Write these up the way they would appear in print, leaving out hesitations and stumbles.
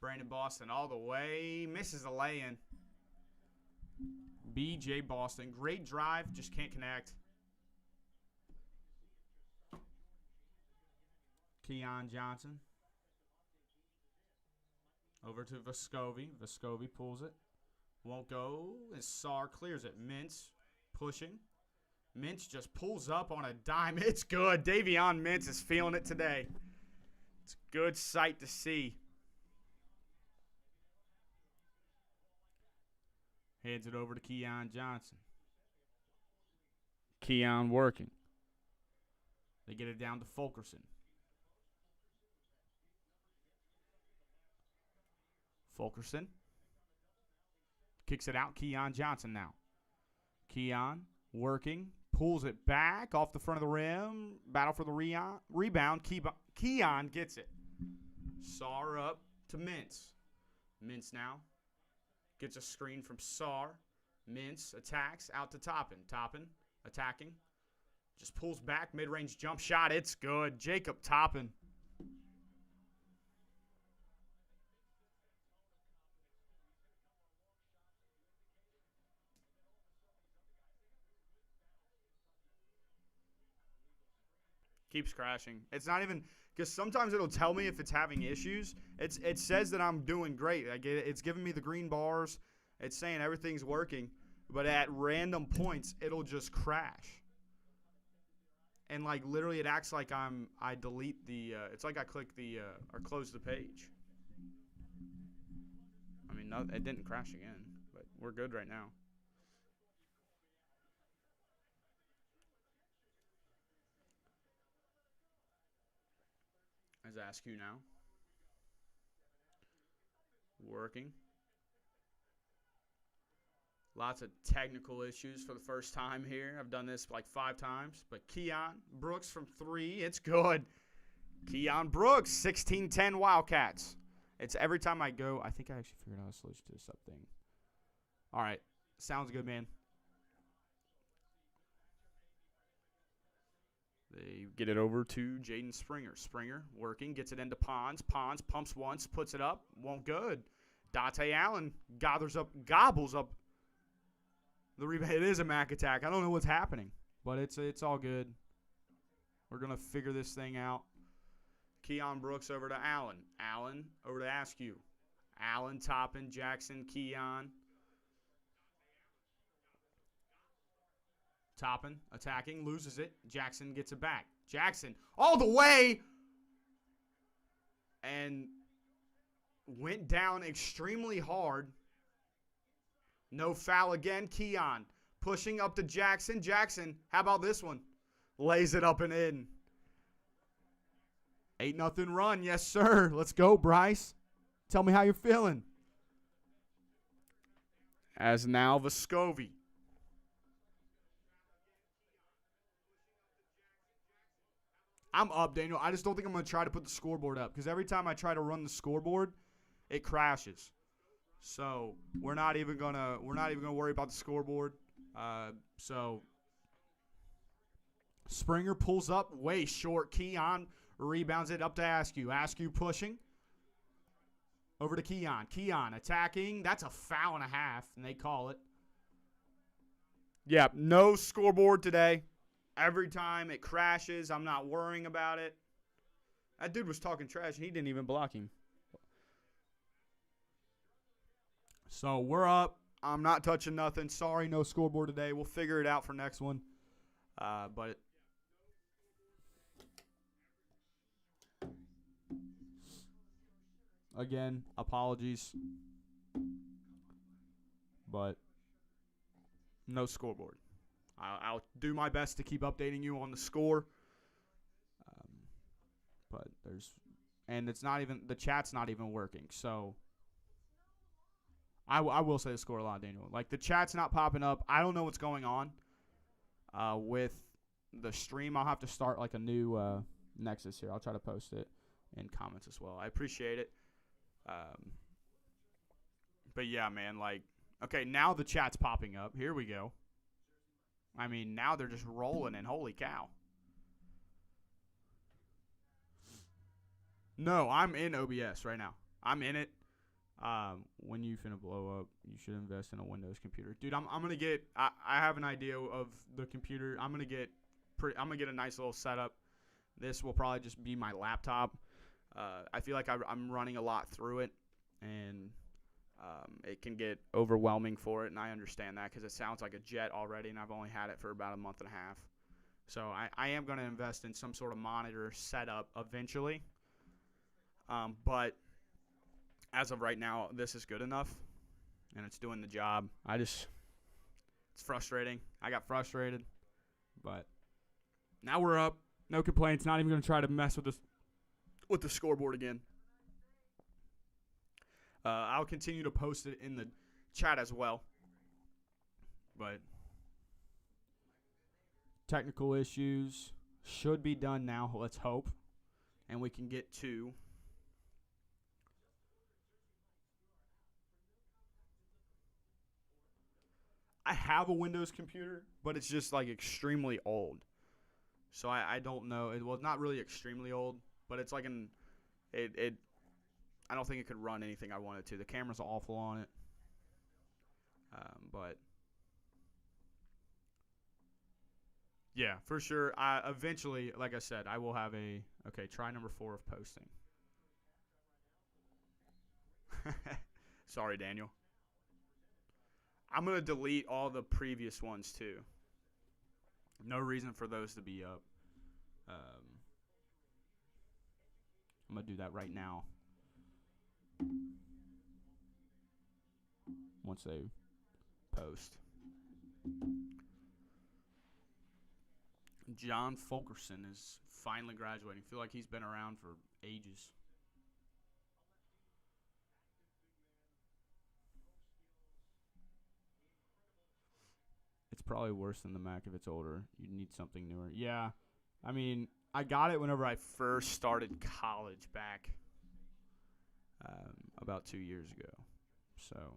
Brandon Boston all the way. Misses a lay-in. B.J. Boston. Great drive. Just can't connect. Keon Johnson. Over to Vescovi. Vescovi pulls it. Won't go. And Sarr clears it. Mintz pushing. Mintz just pulls up on a dime. It's good. Davion Mintz is feeling it today. It's a good sight to see. Heads it over to Keon Johnson. Keon working. They get it down to Fulkerson. Fulkerson. Kicks it out. Keon Johnson now. Keon working. Pulls it back off the front of the rim. Battle for the rebound. Keon gets it. Sarr up to Mintz. Mintz now. Gets a screen from Sarr. Mintz attacks out to Toppin. Toppin attacking. Just pulls back. Mid-range jump shot. It's good. Jacob Toppin. Keeps crashing. It's not even because sometimes it'll tell me if it's having issues. It says that I'm doing great. It's giving me the green bars. It's saying everything's working, but at random points it'll just crash. And like literally, it acts like I delete the. It's like I click the or close the page. I mean, no, it didn't crash again, but we're good right now. As ask you now. Working. Lots of technical issues for the first time here. I've done this like 5 times. But Keon Brooks from 3. It's good. Keon Brooks, 16-10 Wildcats. It's every time I go. I think I actually figured out a solution to this up thing. All right. Sounds good, man. They get it over to Jaden Springer. Springer working, gets it into Pons. Pons pumps once, puts it up. Won't good. Dante Allen gobbles up the rebound. It is a Mac attack. I don't know what's happening, but it's all good. We're going to figure this thing out. Keon Brooks over to Allen. Allen over to Askew. Allen, Toppin, Jackson, Keon. Toppin attacking, loses it. Jackson gets it back. Jackson all the way and went down extremely hard. No foul again. Keon pushing up to Jackson. Jackson, how about this one? Lays it up and in. 8-0 run. Yes, sir. Let's go, Bryce. Tell me how you're feeling. As now Vescovi. I'm up, Daniel. I just don't think I'm going to try to put the scoreboard up because every time I try to run the scoreboard, it crashes. So we're not even gonna worry about the scoreboard. So Springer pulls up way short. Keon rebounds it up to Askew. Askew pushing over to Keon. Keon attacking. That's a foul and a half, and they call it. Yeah, no scoreboard today. Every time it crashes, I'm not worrying about it. That dude was talking trash, and he didn't even block him. So we're up. I'm not touching nothing. Sorry, no scoreboard today. We'll figure it out for next one. But again, apologies. But no scoreboard. I'll do my best to keep updating you on the score. But it's not even, the chat's not even working. So I will say the score a lot, Daniel. Like, the chat's not popping up. I don't know what's going on with the stream. I'll have to start like a new Nexus here. I'll try to post it in comments as well. I appreciate it. But yeah, man, like, okay, now the chat's popping up. Here we go. I mean, now they're just rolling, and holy cow. No, I'm in OBS right now. I'm in it. When you finna blow up, you should invest in a Windows computer, dude. I'm gonna get. I have an idea of the computer. I'm gonna get a nice little setup. This will probably just be my laptop. I feel like I'm running a lot through it, and it can get overwhelming for it, and I understand that because it sounds like a jet already, and I've only had it for about a month and a half. So I am going to invest in some sort of monitor setup eventually. But as of right now, this is good enough, and it's doing the job. It's frustrating. I got frustrated, but now we're up. No complaints. Not even going to try to mess with the scoreboard again. I'll continue to post it in the chat as well. But technical issues should be done now. Let's hope. And we can get to I have a Windows computer, but it's just like extremely old. So I don't know. It was not really extremely old, but it's like I don't think it could run anything I wanted to. The camera's awful on it. But yeah, for sure. Eventually, like I said, I will have try number 4 of posting. Sorry, Daniel. I'm going to delete all the previous ones too. No reason for those to be up. I'm going to do that right now. Once they post. John Fulkerson is finally graduating. I feel like he's been around for ages. It's probably worse than the Mac if it's older. You need something newer. Yeah. I mean, I got it whenever I first started college back about 2 years ago. So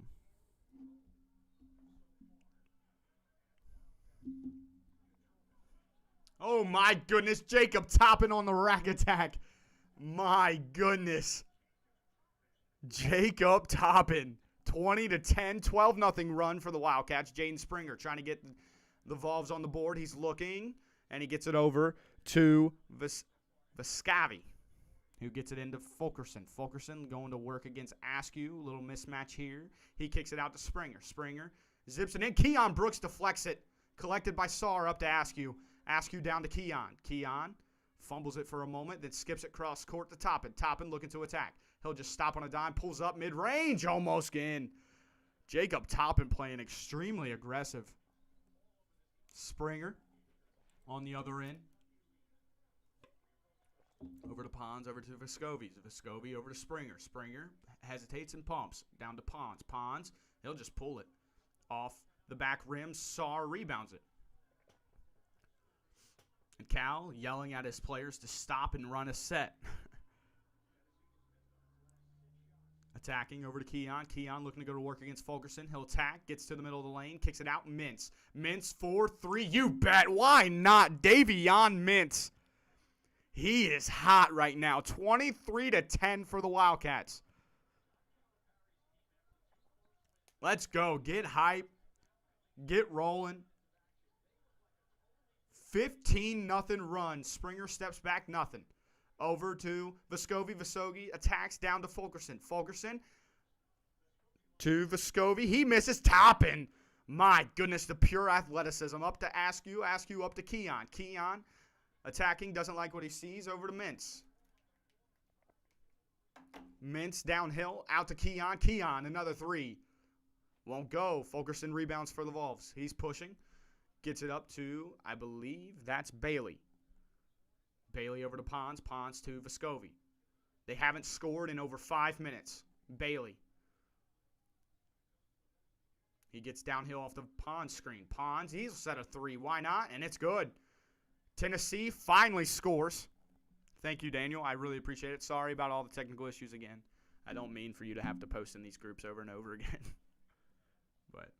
oh my goodness, Jacob Toppin on the rack attack. My goodness. Jacob Toppin. 20-10, 12-0 run for the Wildcats. Jaden Springer trying to get the Vols on the board. He's looking, and he gets it over to Vescavi, who gets it into Fulkerson. Fulkerson going to work against Askew. Little mismatch here. He kicks it out to Springer. Springer zips it in. Keon Brooks deflects it. Collected by Saar up to Askew. Askew down to Keon. Keon fumbles it for a moment, then skips it cross court to Toppin. Toppin looking to attack. He'll just stop on a dime, pulls up mid-range, almost in. Jacob Toppin playing extremely aggressive. Springer on the other end. Over to Pons, over to Vescovi. Vescovi over to Springer. Springer hesitates and pumps. Down to Pons. Pons, he'll just pull it off the back rim. Saar rebounds it. And Cal yelling at his players to stop and run a set. Attacking over to Keon. Keon looking to go to work against Fulkerson. He'll attack. Gets to the middle of the lane. Kicks it out. Mintz. Mintz 4-3. You bet. Why not? Davion Mintz. He is hot right now. 23-10 for the Wildcats. Let's go. Get hype. Get rolling. 15-0 run. Springer steps back. Nothing. Over to Vescovi. Vescovi attacks down to Fulkerson. Fulkerson to Vescovi. He misses. Toppin. My goodness, the pure athleticism. Up to Askew. Askew up to Keon. Keon attacking. Doesn't like what he sees. Over to Mintz. Mintz downhill. Out to Keon. Keon, another three. Won't go. Fulkerson rebounds for the Vols. He's pushing. Gets it up to, I believe, that's Bailey. Bailey over to Pons. Pons to Vescovi. They haven't scored in over 5 minutes. Bailey. He gets downhill off the Pons screen. Pons, he's set a three. Why not? And it's good. Tennessee finally scores. Thank you, Daniel. I really appreciate it. Sorry about all the technical issues again. I don't mean for you to have to post in these groups over and over again. But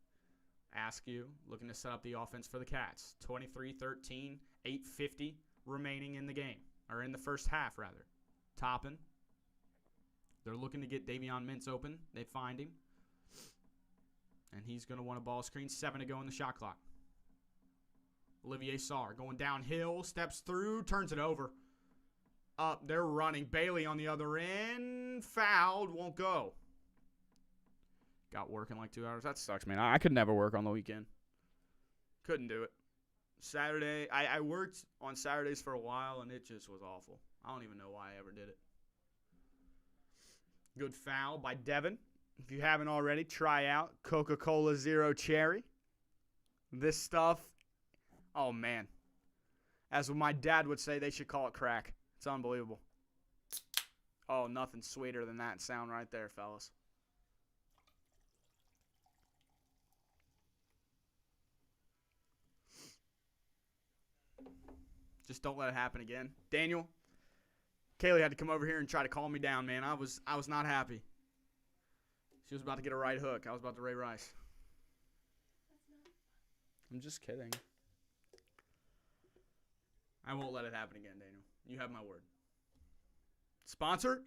Askew looking to set up the offense for the Cats. 23-13, 8:50 remaining in the game. Or in the first half, rather. Toppin. They're looking to get Davion Mintz open. They find him. And he's going to want a ball screen. 7 to go in the shot clock. Olivier Sarr going downhill, steps through, turns it over. Up, they're running. Bailey on the other end. Fouled, won't go. Got work in like 2 hours. That sucks, man. I could never work on the weekend. Couldn't do it. Saturday, I worked on Saturdays for a while, and it just was awful. I don't even know why I ever did it. Good foul by Devin. If you haven't already, try out Coca-Cola Zero Cherry. This stuff, oh, man. As my dad would say, they should call it crack. It's unbelievable. Oh, nothing sweeter than that sound right there, fellas. Just don't let it happen again. Daniel, Kaylee had to come over here and try to calm me down, man. I was not happy. She was about to get a right hook. I was about to Ray Rice. I'm just kidding. I won't let it happen again, Daniel. You have my word. Sponsor?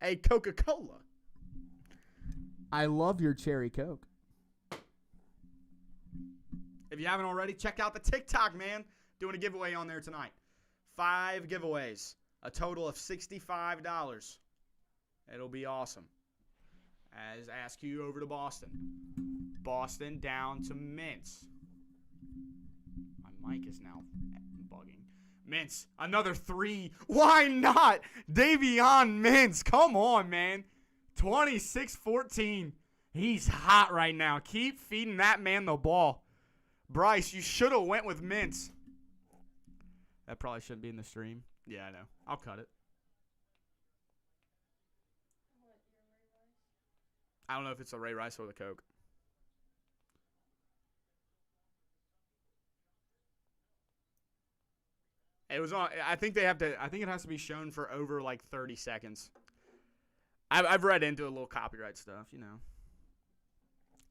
A Coca-Cola. I love your cherry Coke. If you haven't already, check out the TikTok, man. Doing a giveaway on there tonight. 5 giveaways. A total of $65. It'll be awesome. As ask you over to Boston. Boston down to Mintz. My mic is now bugging. Mintz, another 3. Why not? Davion Mintz. Come on, man. 26-14. He's hot right now. Keep feeding that man the ball. Bryce, you should have went with Mintz. That probably shouldn't be in the stream. Yeah, I know. I'll cut it. I don't know if it's the Ray Rice or the Coke. It was on. I think they have to. I think it has to be shown for over like 30 seconds. I've read into a little copyright stuff, you know.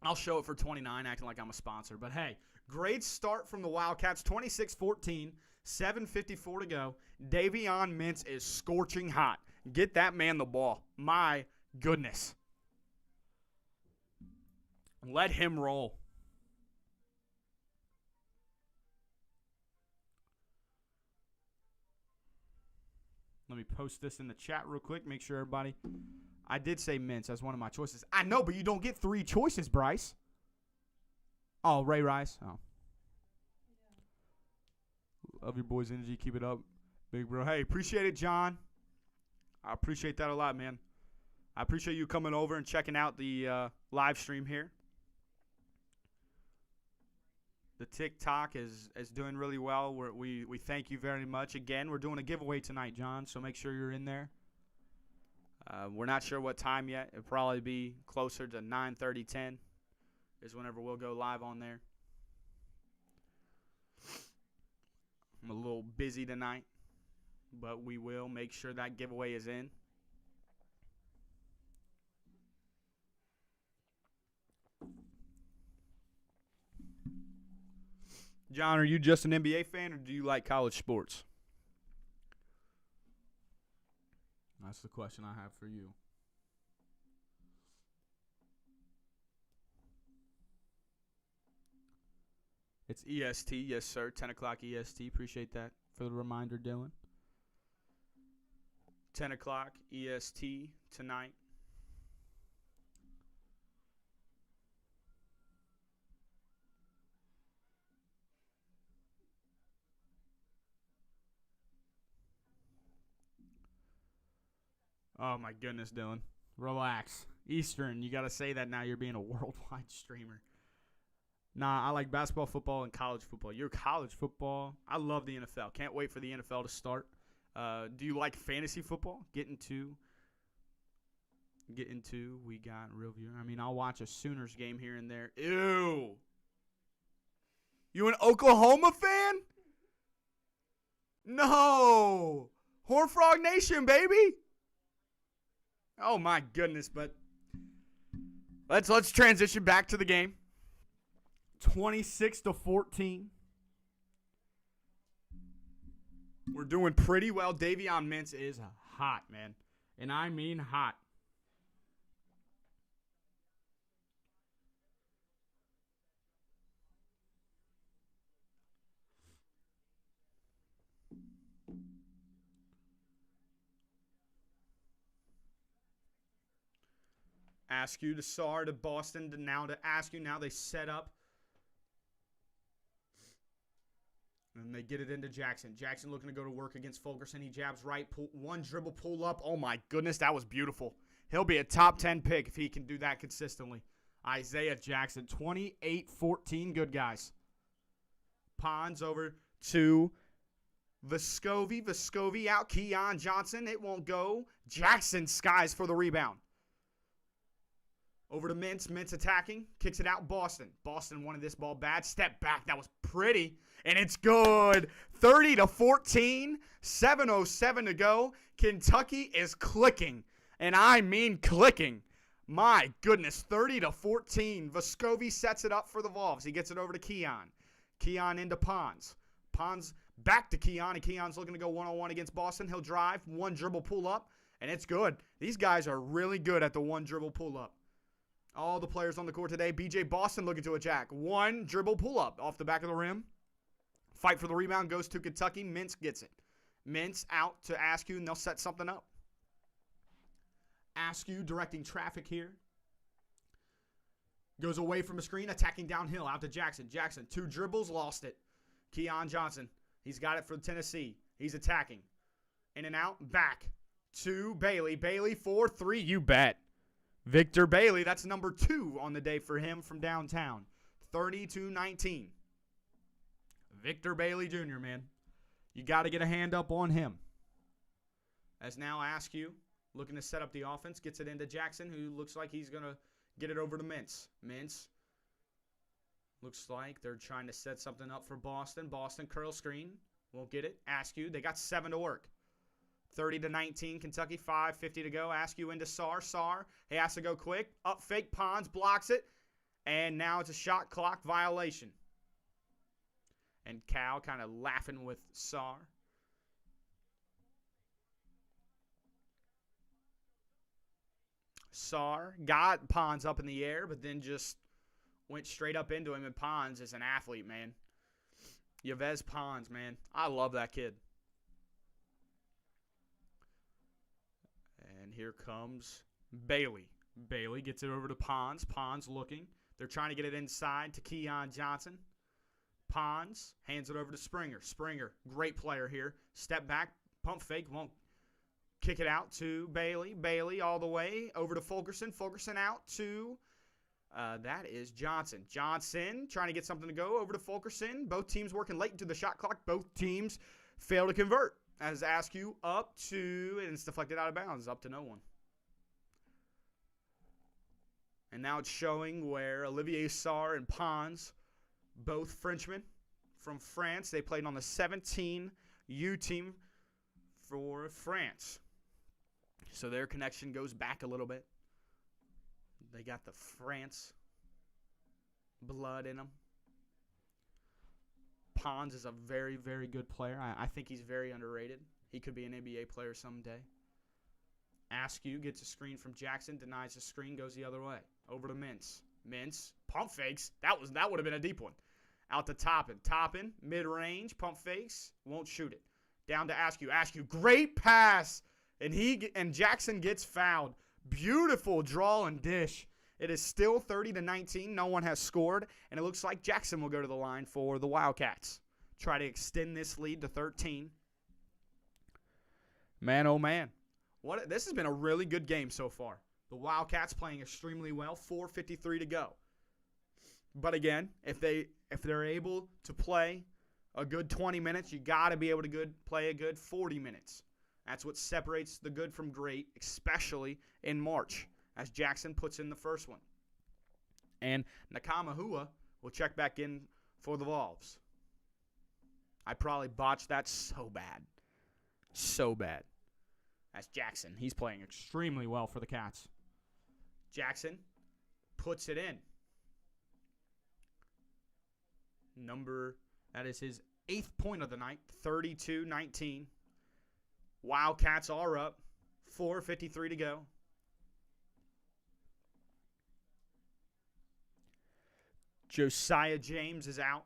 I'll show it for 29, acting like I'm a sponsor. But hey, great start from the Wildcats. 26-14, 7:54 to go. Davion Mintz is scorching hot. Get that man the ball. My goodness. Let him roll. Let me post this in the chat real quick. Make sure everybody. I did say Mintz as one of my choices. I know, but you don't get 3 choices, Bryce. Oh, Ray Rice. Oh. Love your boys' energy. Keep it up, big bro. Hey, appreciate it, John. I appreciate that a lot, man. I appreciate you coming over and checking out the live stream here. The TikTok is doing really well. We thank you very much. Again, we're doing a giveaway tonight, John, so make sure you're in there. We're not sure what time yet. It'll probably be closer to 9:30, 10 is whenever we'll go live on there. I'm a little busy tonight, but we will make sure that giveaway is in. John, are you just an NBA fan or do you like college sports? That's the question I have for you. It's EST, yes, sir. 10 o'clock EST. Appreciate that for the reminder, Dylan. 10 o'clock EST tonight. Oh, my goodness, Dylan. Relax. Eastern, you got to say that now. You're being a worldwide streamer. Nah, I like basketball, football, and college football. You're college football. I love the NFL. Can't wait for the NFL to start. Do you like fantasy football? Get into. We got real view. I mean, I'll watch a Sooners game here and there. Ew. You an Oklahoma fan? No. Horned Frog Nation, baby. Oh my goodness, but let's transition back to the game. 26-14. We're doing pretty well. Davion Mintz is hot, man. And I mean hot. Askew to Sar to Boston to now to Askew. Now they set up. And they get it into Jackson. Jackson looking to go to work against Fulkerson. He jabs right. One dribble pull up. Oh, my goodness. That was beautiful. He'll be a top 10 pick if he can do that consistently. Isaiah Jackson, 28-14. Good guys. Pons over to Vescovi. Vescovi out. Keon Johnson. It won't go. Jackson skies for the rebound. Over to Mintz. Mintz attacking. Kicks it out. Boston. Boston wanted this ball bad. Step back. That was pretty. And it's good. 30-14. 7:07 to go. Kentucky is clicking. And I mean clicking. My goodness. 30-14. Vescovi sets it up for the Vols. He gets it over to Keon. Keon into Pons. Pons back to Keon. And Keon's looking to go one-on-one against Boston. He'll drive. One dribble pull up. And it's good. These guys are really good at the one dribble pull up. All the players on the court today. B.J. Boston looking to attack. One dribble pull-up off the back of the rim. Fight for the rebound goes to Kentucky. Mintz gets it. Mintz out to Askew, and they'll set something up. Askew directing traffic here. Goes away from the screen, attacking downhill. Out to Jackson. Jackson, 2 dribbles, lost it. Keon Johnson, he's got it for Tennessee. He's attacking. In and out, back to Bailey. Bailey, 4-3, you bet. Victor Bailey, that's number 2 on the day for him from downtown. 30-19. Victor Bailey Jr., man. You got to get a hand up on him. As now Askew, looking to set up the offense, gets it into Jackson, who looks like he's going to get it over to Mintz. Mintz looks like they're trying to set something up for Boston. Boston curl screen. Won't get it. Askew, they got 7 to work. 30-19, Kentucky, 5:50 to go. Askew into Sar. Sar, he has to go quick. Up fake, Pons blocks it. And now it's a shot clock violation. And Cal kind of laughing with Sar. Sar got Pons up in the air, but then just went straight up into him. And Pons is an athlete, man. Yves Pons, man. I love that kid. And here comes Bailey. Bailey gets it over to Pons. Pons looking. They're trying to get it inside to Keon Johnson. Pons hands it over to Springer. Springer, great player here. Step back, pump fake, won't kick it out to Bailey. Bailey all the way over to Fulkerson. Fulkerson out to, that is Johnson. Johnson trying to get something to go over to Fulkerson. Both teams working late into the shot clock. Both teams fail to convert. As Askew up to, and it's deflected out of bounds, up to no one. And now it's showing where Olivier Sarr and Pons, both Frenchmen from France, they played on the 17 U team for France. So their connection goes back a little bit. They got the France blood in them. Pons is a very, very good player. I think he's very underrated. He could be an NBA player someday. Askew gets a screen from Jackson, denies the screen, goes the other way. Over to Mintz. Mintz, pump fakes. That would have been a deep one. Out to Toppin. Toppin, mid-range, pump fakes, won't shoot it. Down to Askew. Askew, great pass. And Jackson gets fouled. Beautiful draw and dish. It is still 30-19. No one has scored. And it looks like Jackson will go to the line for the Wildcats. Try to extend this lead to 13. Man, oh man. This has been a really good game so far. The Wildcats playing extremely well. 4:53 to go. But again, if they're able to play a good 20 minutes, you got to be able to play a good 40 minutes. That's what separates the good from great, especially in March, as Jackson puts in the first one. And Nakamahua will check back in for the Vols. I probably botched that so bad. So bad. That's Jackson. He's playing extremely well for the Cats. Jackson puts it in. That is his 8th point of the night, 32-19. Wildcats are up 4:53 to go. Josiah James is out.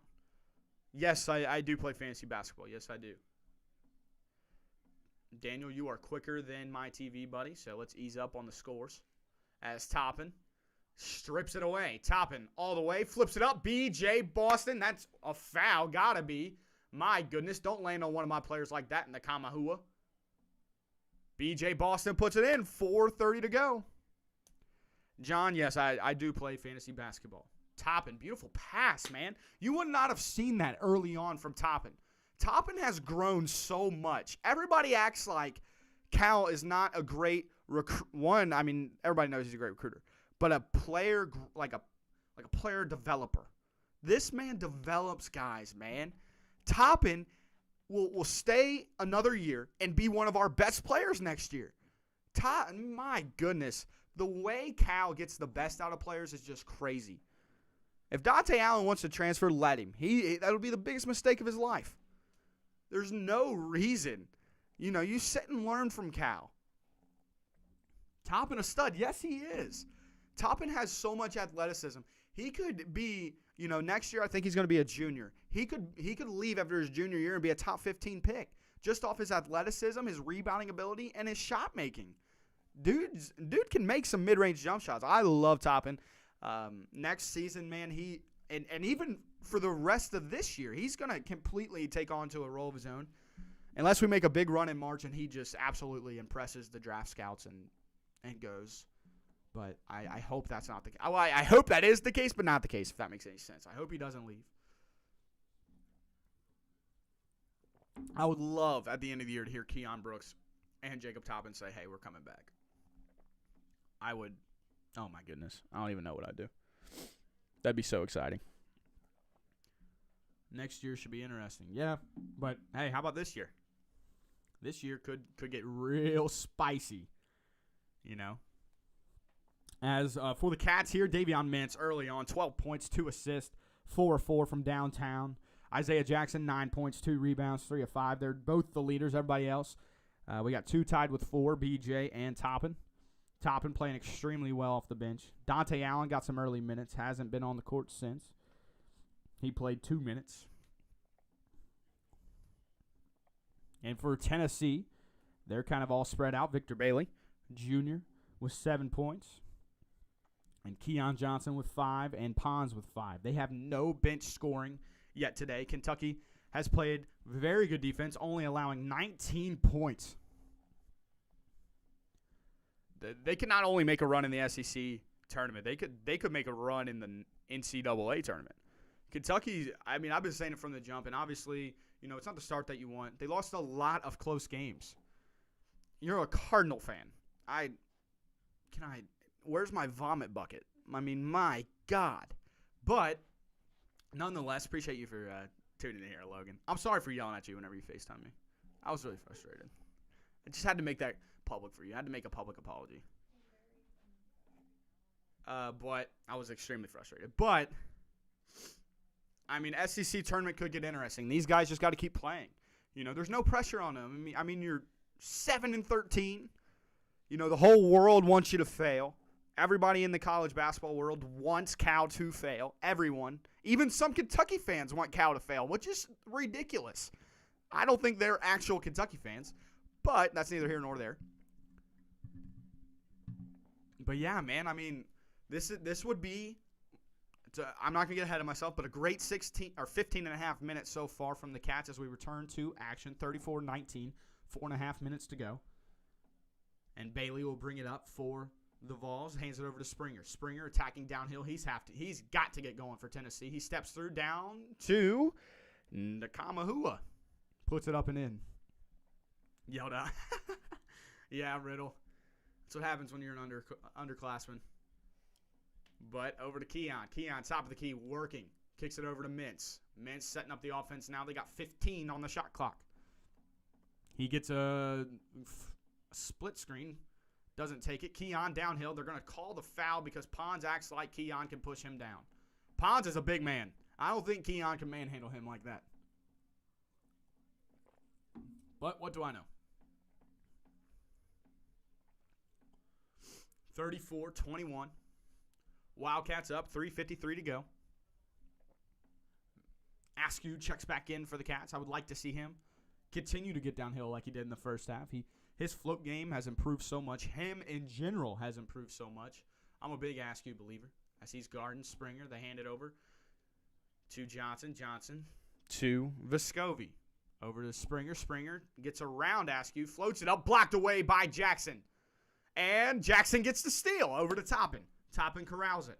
Yes, I do play fantasy basketball. Yes, I do. Daniel, you are quicker than my TV buddy, so let's ease up on the scores. As Toppin strips it away. Toppin all the way, flips it up. B.J. Boston, that's a foul. Gotta be. My goodness, don't land on one of my players like that in the Kamahua. B.J. Boston puts it in. 4:30 to go. John, yes, I do play fantasy basketball. Toppin, beautiful pass, man. You would not have seen that early on from Toppin. Toppin has grown so much. Everybody acts like Cal is not a great one. I mean, everybody knows he's a great recruiter, but a player like a player developer. This man develops guys, man. Toppin will stay another year and be one of our best players next year. My goodness, the way Cal gets the best out of players is just crazy. If Dante Allen wants to transfer, let him. That'll be the biggest mistake of his life. There's no reason. You sit and learn from Cal. Toppin a stud. Yes, he is. Toppin has so much athleticism. He could be, next year I think he's going to be a junior. He could leave after his junior year and be a top 15 pick just off his athleticism, his rebounding ability, and his shot making. Dude can make some mid-range jump shots. I love Toppin. Next season, man, and even for the rest of this year, he's going to completely take on to a role of his own. Unless we make a big run in March and he just absolutely impresses the draft scouts and goes. But I hope that's not the case. I hope that is the case, but not the case, if that makes any sense. I hope he doesn't leave. I would love, at the end of the year, to hear Keon Brooks and Jacob Toppin say, hey, we're coming back. I would. Oh, my goodness. I don't even know what I'd do. That'd be so exciting. Next year should be interesting. Yeah, but, hey, how about this year? This year could get real spicy, As for the Cats here, Davion Mintz early on, 12 points, 2 assists, 4 of 4 from downtown. Isaiah Jackson, 9 points, 2 rebounds, 3 of 5. They're both the leaders. Everybody else, we got 2 tied with 4, BJ and Toppin. Toppin playing extremely well off the bench. Dante Allen got some early minutes. Hasn't been on the court since. He played 2 minutes. And for Tennessee, they're kind of all spread out. Victor Bailey, Jr., with 7 points. And Keon Johnson with 5 and Pons with 5. They have no bench scoring yet today. Kentucky has played very good defense, only allowing 19 points. They can not only make a run in the SEC tournament, they could make a run in the NCAA tournament. Kentucky, I've been saying it from the jump, and obviously, it's not the start that you want. They lost a lot of close games. You're a Cardinal fan. Where's my vomit bucket? My God. But, nonetheless, appreciate you for tuning in here, Logan. I'm sorry for yelling at you whenever you FaceTime me. I was really frustrated. I just had to make that public for you. I had to make a public apology. But I was extremely frustrated. But, SEC tournament could get interesting. These guys just got to keep playing. There's no pressure on them. You're 7-13. The whole world wants you to fail. Everybody in the college basketball world wants Cal to fail. Everyone. Even some Kentucky fans want Cal to fail, which is ridiculous. I don't think they're actual Kentucky fans, but that's neither here nor there. But yeah, man, this would be, I'm not going to get ahead of myself, but a great 15 and a half minutes so far from the Cats as we return to action. 34-19, 4.5 minutes to go. And Bailey will bring it up for the Vols, hands it over to Springer. Springer attacking downhill. He's got to get going for Tennessee. He steps through down to Nakamahua. Puts it up and in. Yelled out. Yeah, Riddle. That's what happens when you're an underclassman. But over to Keon. Keon, top of the key, working. Kicks it over to Mintz. Mintz setting up the offense now. They got 15 on the shot clock. He gets a split screen. Doesn't take it. Keon downhill. They're going to call the foul because Pons acts like Keon can push him down. Pons is a big man. I don't think Keon can manhandle him like that. But what do I know? 34-21. Wildcats up, 3:53 to go. Askew checks back in for the Cats. I would like to see him continue to get downhill like he did in the first half. His float game has improved so much. Him in general has improved so much. I'm a big Askew believer. As he's guarding Springer, they hand it over to Johnson. Johnson to Vescovi. Over to Springer. Springer gets around Askew, floats it up, blocked away by Jackson. And Jackson gets the steal over to Toppin. Toppin corrals it.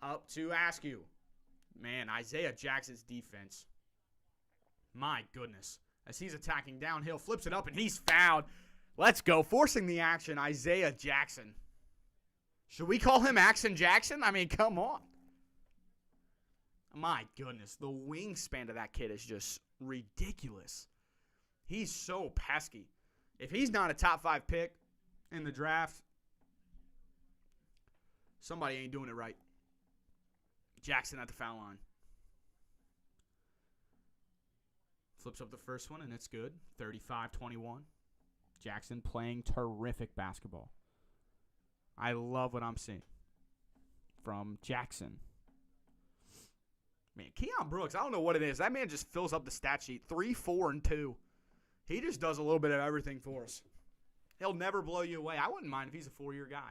Up to Askew. Man, Isaiah Jackson's defense. My goodness. As he's attacking downhill, flips it up, and he's fouled. Let's go. Forcing the action, Isaiah Jackson. Should we call him Action Jackson? I mean, come on. My goodness. The wingspan of that kid is just ridiculous. He's so pesky. If he's not a top 5 pick in the draft, somebody ain't doing it right. Jackson at the foul line. Flips up the first one, and it's good. 35-21. Jackson playing terrific basketball. I love what I'm seeing from Jackson. Man, Keon Brooks, I don't know what it is. That man just fills up the stat sheet. 3, 4, and 2. He just does a little bit of everything for us. He'll never blow you away. I wouldn't mind if he's a 4-year guy.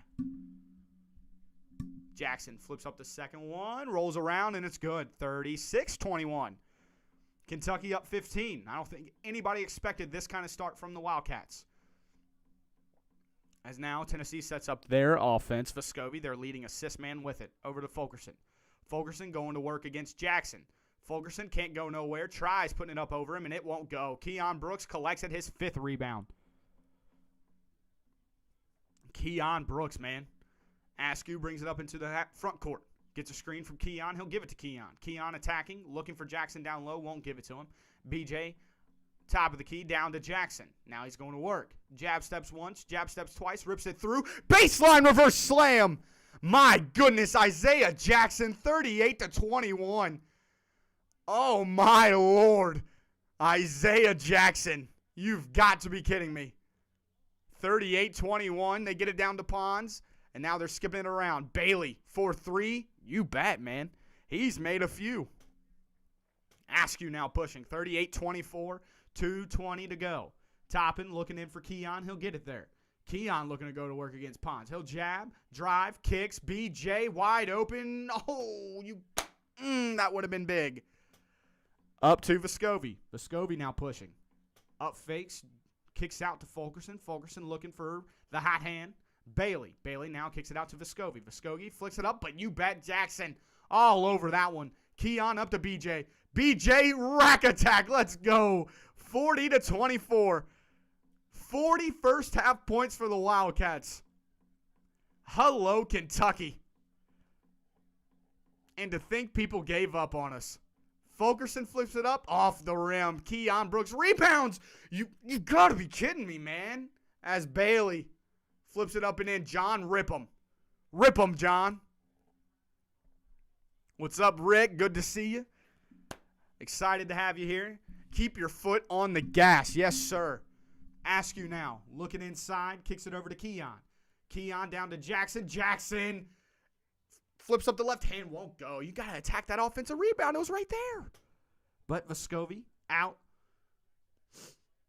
Jackson flips up the second one, rolls around, and it's good. 36-21. Kentucky up 15. I don't think anybody expected this kind of start from the Wildcats. As now Tennessee sets up their offense. Vescovi, their leading assist man, with it. Over to Fulkerson. Fulkerson going to work against Jackson. Fulkerson can't go nowhere. Tries putting it up over him, and it won't go. Keon Brooks collects at his 5th rebound. Keon Brooks, man. Askew brings it up into the front court. Gets a screen from Keon. He'll give it to Keon. Keon attacking, looking for Jackson down low. Won't give it to him. BJ, top of the key, down to Jackson. Now he's going to work. Jab steps once, jab steps twice, rips it through. Baseline reverse slam. My goodness, Isaiah Jackson, 38-21. Oh, my Lord. Isaiah Jackson, you've got to be kidding me. 38-21. They get it down to Pons, and now they're skipping it around. Bailey, 4-3. You bet, man. He's made a few. Askew now pushing. 38-24. 2:20 to go. Toppin looking in for Keon. He'll get it there. Keon looking to go to work against Pons. He'll jab, drive, kicks. BJ wide open. Oh, that would have been big. Up to Vescovi. Vescovi now pushing. Up fakes. Kicks out to Fulkerson. Fulkerson looking for the hot hand. Bailey now kicks it out to Vescovi. Vescovi flicks it up, but you bet Jackson all over that one. Keon up to BJ. BJ rack attack. Let's go. 40-24. 40 first half points for the Wildcats. Hello, Kentucky. And to think people gave up on us. Fulkerson flips it up off the rim. Keon Brooks rebounds. You got to be kidding me, man. As Bailey flips it up and in. John, rip him. Rip him, John. What's up, Rick? Good to see you. Excited to have you here. Keep your foot on the gas. Yes, sir. Askew now. Looking inside. Kicks it over to Keon. Keon down to Jackson. Jackson flips up the left hand. Won't go. You got to attack that offensive rebound. It was right there. But Vescovi out.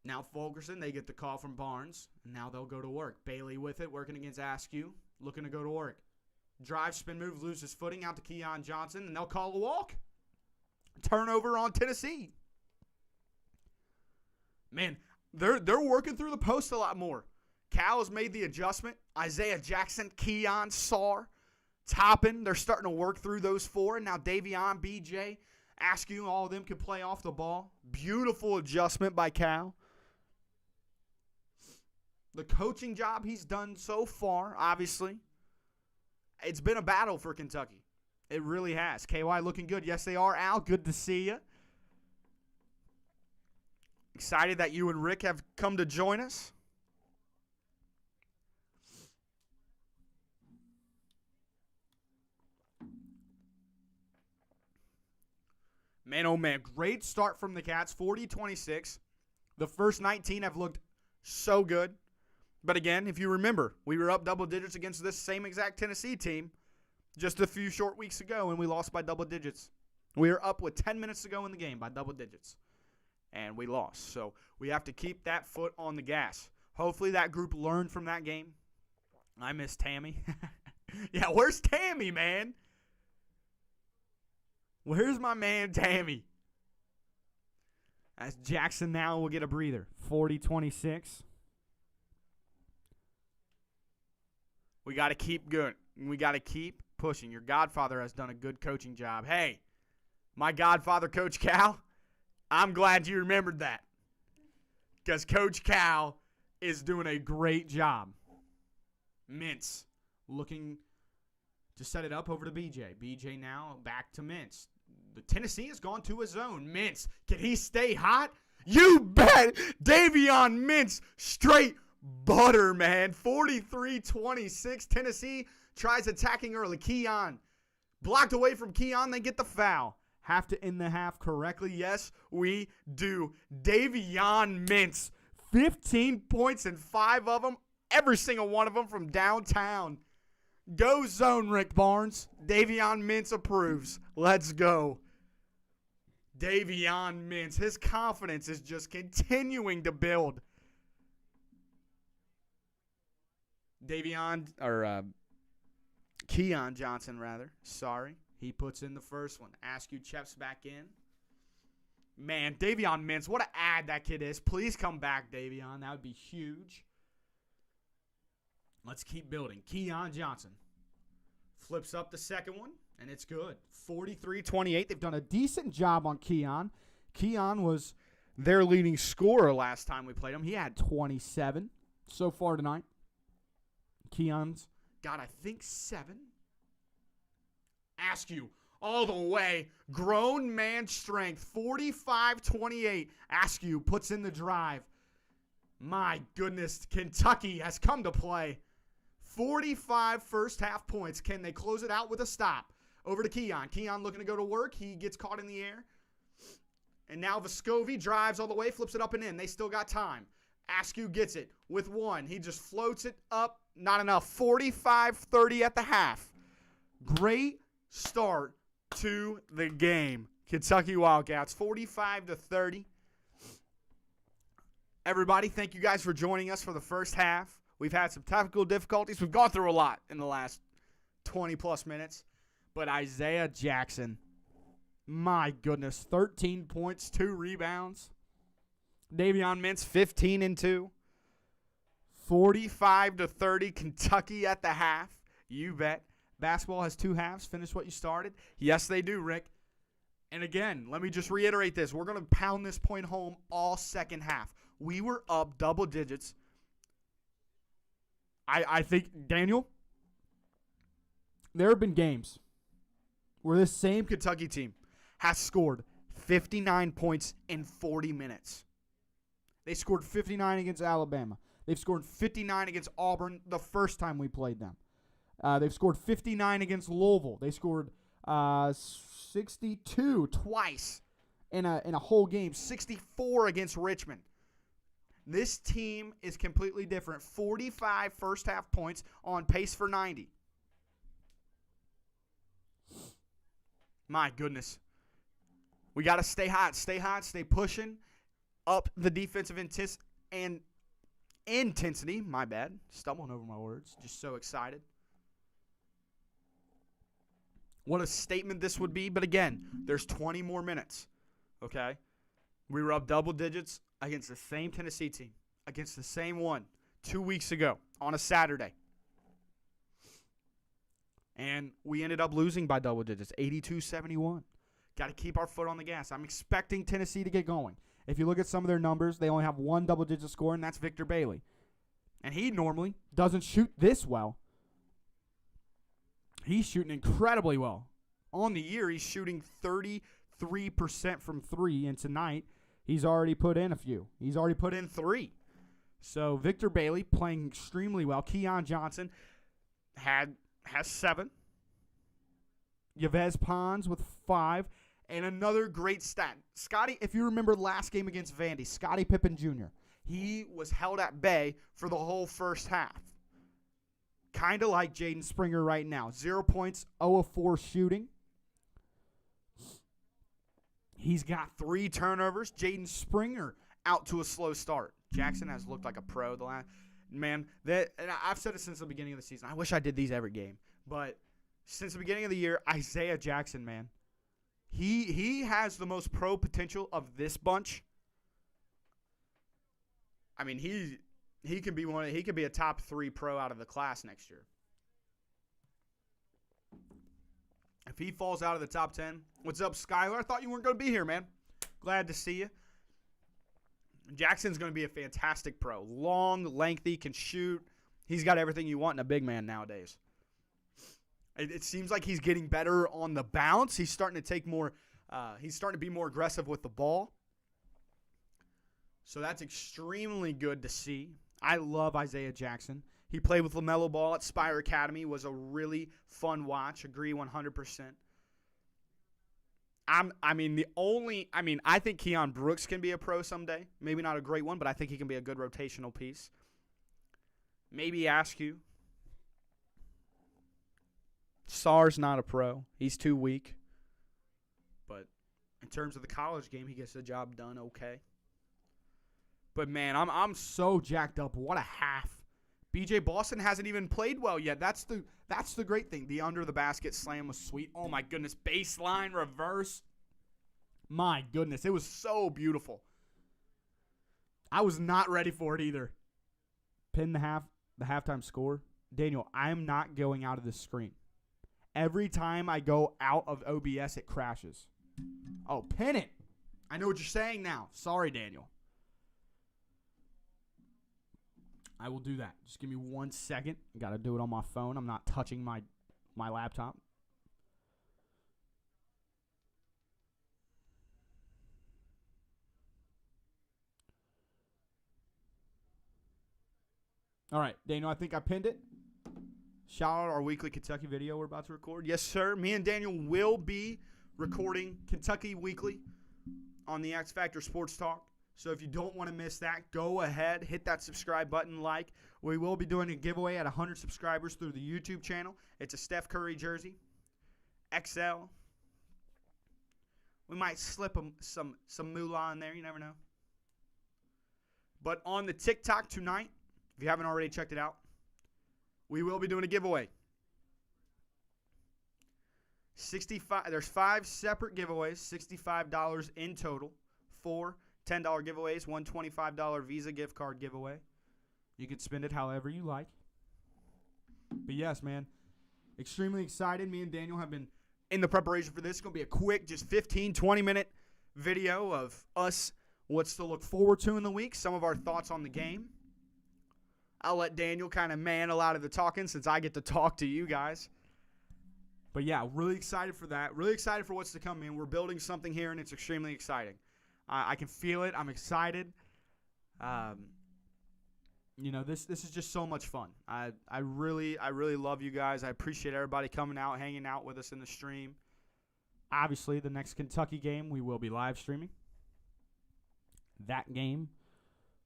Now Fulkerson, they get the call from Barnes. And now they'll go to work. Bailey with it, working against Askew. Looking to go to work. Drive, spin move, loses footing out to Keon Johnson. And they'll call a walk. Turnover on Tennessee. Man, they're working through the post a lot more. Cal has made the adjustment. Isaiah Jackson, Keon, Sarr, Toppin. They're starting to work through those 4. And now Davion, BJ, Askew, all of them can play off the ball. Beautiful adjustment by Cal. The coaching job he's done so far, obviously, it's been a battle for Kentucky. It really has. KY looking good. Yes, they are. Al, good to see you. Excited that you and Rick have come to join us. Man, oh man, great start from the Cats. 40-26. The first 19 have looked so good. But again, if you remember, we were up double digits against this same exact Tennessee team just a few short weeks ago, and we lost by double digits. We were up with 10 minutes to go in the game by double digits, and we lost. So we have to keep that foot on the gas. Hopefully that group learned from that game. I miss Tammy. Yeah, where's Tammy, man? Where's my man Tammy? As Jackson now will get a breather. 40-26. We got to keep good. We got to keep pushing. Your godfather has done a good coaching job. Hey, my godfather, Coach Cal, I'm glad you remembered that. Because Coach Cal is doing a great job. Mintz looking to set it up over to BJ. BJ now back to Mintz. The Tennessee has gone to his zone. Mintz, can he stay hot? You bet. Davion Mintz, straight butter, man. 43-26. Tennessee tries attacking early. Keon blocked away from Keon. They get the foul. Have to end the half correctly. Yes, we do. Davion Mintz, 15 points and 5 of them. Every single one of them from downtown. Go zone, Rick Barnes. Davion Mintz approves. Let's go. Davion Mintz. His confidence is just continuing to build. Keon Johnson, rather. Sorry. He puts in the first one. Askew checks back in. Man, Davion Mintz, what an ad that kid is. Please come back, Davion. That would be huge. Let's keep building. Keon Johnson flips up the second one, and it's good. 43-28. They've done a decent job on Keon. Keon was their leading scorer last time we played him. He had 27 so far tonight. Keon's got, I think, 7. Askew all the way. Grown man strength. 45-28. Askew puts in the drive. My goodness, Kentucky has come to play. 45 first half points. Can they close it out with a stop? Over to Keon. Keon looking to go to work. He gets caught in the air. And now Vescovi drives all the way, flips it up and in. They still got time. Askew gets it with 1. He just floats it up. Not enough. 45-30 at the half. Great start to the game. Kentucky Wildcats, 45-30. Everybody, thank you guys for joining us for the first half. We've had some technical difficulties. We've gone through a lot in the last 20-plus minutes. But Isaiah Jackson, my goodness, 13 points, 2 rebounds. Davion Mintz, 15 and 2. 45-30, Kentucky at the half. You bet. Basketball has 2 halves. Finish what you started. Yes, they do, Rick. And again, let me just reiterate this. We're going to pound this point home all second half. We were up double digits. I think, Daniel, there have been games where this same Kentucky team has scored 59 points in 40 minutes. They scored 59 against Alabama. They've scored 59 against Auburn the first time we played them. They've scored 59 against Louisville. They scored 62 twice in a whole game. 64 against Richmond. This team is completely different. 45 first half points on pace for 90. My goodness. We got to stay hot, stay pushing up the defensive intensity. My bad. Stumbling over my words. Just so excited. What a statement this would be. But again, there's 20 more minutes. Okay? We were up double digits against the same Tennessee team, against the same one 2 weeks ago on a Saturday. And we ended up losing by double digits, 82-71. Got to keep our foot on the gas. I'm expecting Tennessee to get going. If you look at some of their numbers, they only have 1 double-digit score, and that's Victor Bailey. And he normally doesn't shoot this well. He's shooting incredibly well. On the year, he's shooting 33% from 3, and tonight he's already put in a few. He's already put in 3. So Victor Bailey playing extremely well. Keon Johnson has 7. Yves Pons with 5. And another great stat. Scotty, if you remember last game against Vandy, Scottie Pippen Jr., He was held at bay for the whole first half. Kind of like Jaden Springer right now. 0 points, 0 of 4 shooting. He's got 3 turnovers. Jaden Springer out to a slow start. Jackson has looked like a pro the last and I've said it since the beginning of the season. I wish I did these every game, but since the beginning of the year, Isaiah Jackson, man, he has the most pro potential of this bunch. I mean, he can be a top 3 pro out of the class next year. If he falls out of the top 10, what's up, Skylar? I thought you weren't going to be here, man. Glad to see you. Jackson's going to be a fantastic pro. Long, lengthy, can shoot. He's got everything you want in a big man nowadays. It seems like he's getting better on the bounce. He's starting to take more. He's starting to be more aggressive with the ball. So that's extremely good to see. I love Isaiah Jackson. He played with LaMelo Ball at Spire Academy. Was a really fun watch. Agree 100%. I think Keon Brooks can be a pro someday. Maybe not a great one, but I think he can be a good rotational piece. Maybe Askew. Sarr's not a pro. He's too weak. But in terms of the college game, he gets the job done okay. But, man, I'm so jacked up. What a half. BJ Boston hasn't even played well yet. That's the great thing. The under-the-basket slam was sweet. Oh, my goodness. Baseline reverse. My goodness. It was so beautiful. I was not ready for it either. Pin the halftime score. Daniel, I am not going out of this screen. Every time I go out of OBS, it crashes. Oh, pin it. I know what you're saying now. Sorry, Daniel. I will do that. Just give me 1 second. Got to do it on my phone. I'm not touching my laptop. All right, Daniel, I think I pinned it. Shout out our weekly Kentucky video we're about to record. Yes, sir. Me and Daniel will be recording Kentucky Weekly on the X Factor Sports Talk. So if you don't want to miss that, go ahead, hit that subscribe button, like. We will be doing a giveaway at 100 subscribers through the YouTube channel. It's a Steph Curry jersey, XL. We might slip some moolah in there. You never know. But on the TikTok tonight, if you haven't already checked it out, we will be doing a giveaway. 65. There's 5 separate giveaways, $65 in total. 4 $10 giveaways, one $25 Visa gift card giveaway. You can spend it however you like. But yes, man, extremely excited. Me and Daniel have been in the preparation for this. It's going to be a quick, just 15, 20-minute video of us, what's to look forward to in the week, some of our thoughts on the game. I'll let Daniel kind of man a lot of the talking since I get to talk to you guys. But yeah, really excited for that. Really excited for what's to come, man. We're building something here, and it's extremely exciting. I can feel it. I'm excited. This is just so much fun. I really love you guys. I appreciate everybody coming out, hanging out with us in the stream. Obviously, the next Kentucky game we will be live streaming. That game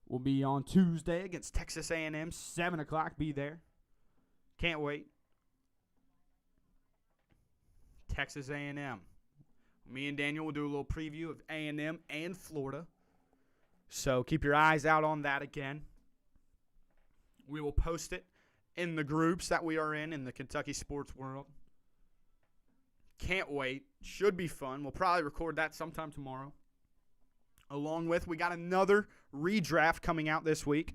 will be on Tuesday against Texas A&M, 7 o'clock. Be there. Can't wait. Texas A&M. Me and Daniel will do a little preview of A&M and Florida. So keep your eyes out on that again. We will post it in the groups that we are in the Kentucky sports world. Can't wait. Should be fun. We'll probably record that sometime tomorrow. Along with, we got another redraft coming out this week.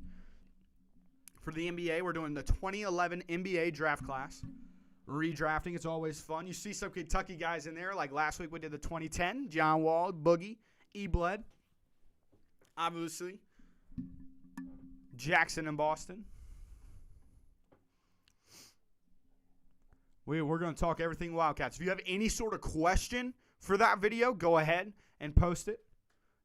For the NBA, we're doing the 2011 NBA draft class. Redrafting, it's always fun. You see some Kentucky guys in there. Like last week we did the 2010. John Wall, Boogie, E-Bled. Obviously. Jackson and Boston. We're going to talk everything Wildcats. If you have any sort of question for that video, go ahead and post it.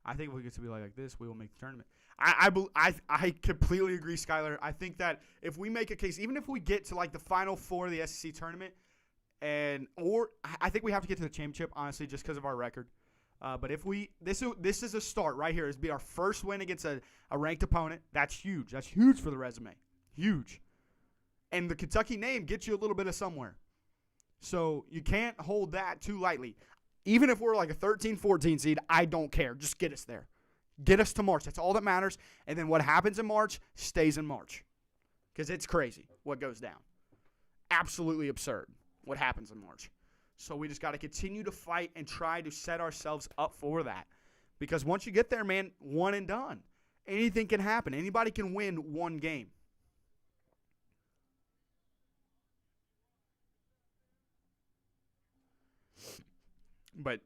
I think if we get to be like this, we will make the tournament. I completely agree, Skylar. I think that if we make a case, even if we get to like the Final Four of the SEC tournament, I think we have to get to the championship, honestly, just because of our record. But if this is a start right here. This will be our first win against a ranked opponent. That's huge. That's huge for the resume. Huge. And the Kentucky name gets you a little bit of somewhere. So you can't hold that too lightly. Even if we're like a 13, 14 seed, I don't care. Just get us there. Get us to March. That's all that matters. And then what happens in March stays in March. Because it's crazy what goes down. Absolutely absurd what happens in March. So we just got to continue to fight and try to set ourselves up for that. Because once you get there, man, one and done. Anything can happen. Anybody can win one game. But,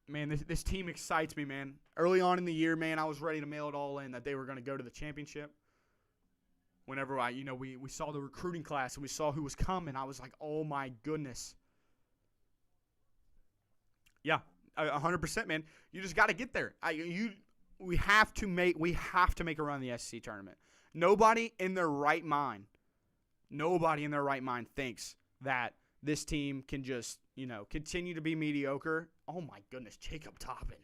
man, this team excites me, man. Early on in the year, man, I was ready to mail it all in that they were going to go to the championship. Whenever we saw the recruiting class and we saw who was coming, I was like, oh, my goodness. Yeah, 100%, man. You just got to get there. We have to make a run in the SEC tournament. Nobody in their right mind thinks that this team can just, continue to be mediocre. Oh, my goodness, Jacob Toppin.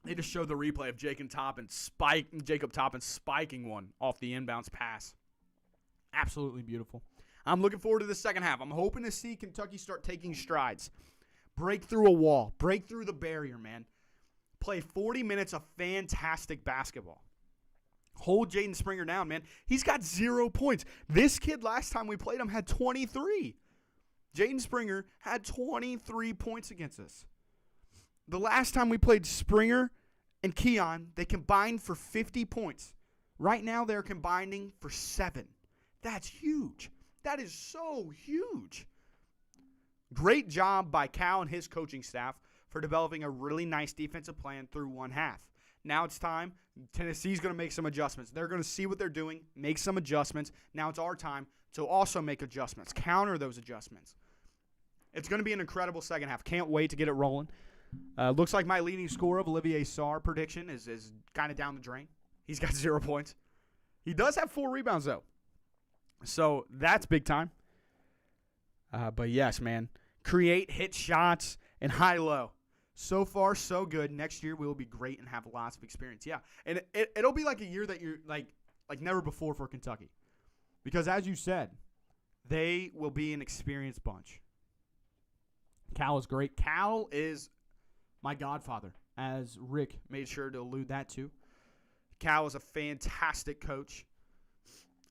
They just showed the replay of Jacob Toppin spiking one off the inbounds pass. Absolutely beautiful. I'm looking forward to the second half. I'm hoping to see Kentucky start taking strides. Break through a wall. Break through the barrier, man. Play 40 minutes of fantastic basketball. Hold Jaden Springer down, man. He's got 0 points. This kid, last time we played him, had 23. Jaden Springer had 23 points against us. The last time we played Springer and Keon, they combined for 50 points. Right now, they're combining for 7. That's huge. That is so huge. Great job by Cal and his coaching staff for developing a really nice defensive plan through one half. Now it's time. Tennessee's going to make some adjustments. They're going to see what they're doing, make some adjustments. Now it's our time to also make adjustments, counter those adjustments. It's going to be an incredible second half. Can't wait to get it rolling. Looks like my leading scorer of Olivier Sarr prediction is kind of down the drain. He's got 0 points. He does have 4 rebounds, though. So that's big time. But yes, man. Create, hit shots, and high-low. So far, so good. Next year, we will be great and have lots of experience. Yeah, and it'll be like a year that you're like never before for Kentucky. Because as you said, they will be an experienced bunch. Cal is great. Cal is my godfather, as Rick made sure to allude that to. Cal is a fantastic coach.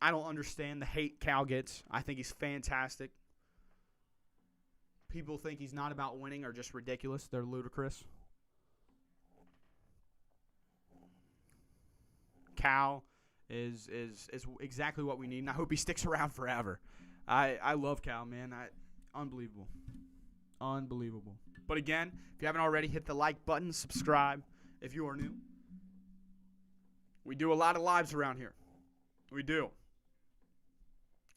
I don't understand the hate Cal gets. I think he's fantastic. People think he's not about winning are just ridiculous. They're ludicrous. Cal is exactly what we need, and I hope he sticks around forever. I love Cal, man. Unbelievable. Unbelievable. But again, if you haven't already, hit the like button, subscribe if you are new. We do a lot of lives around here. We do.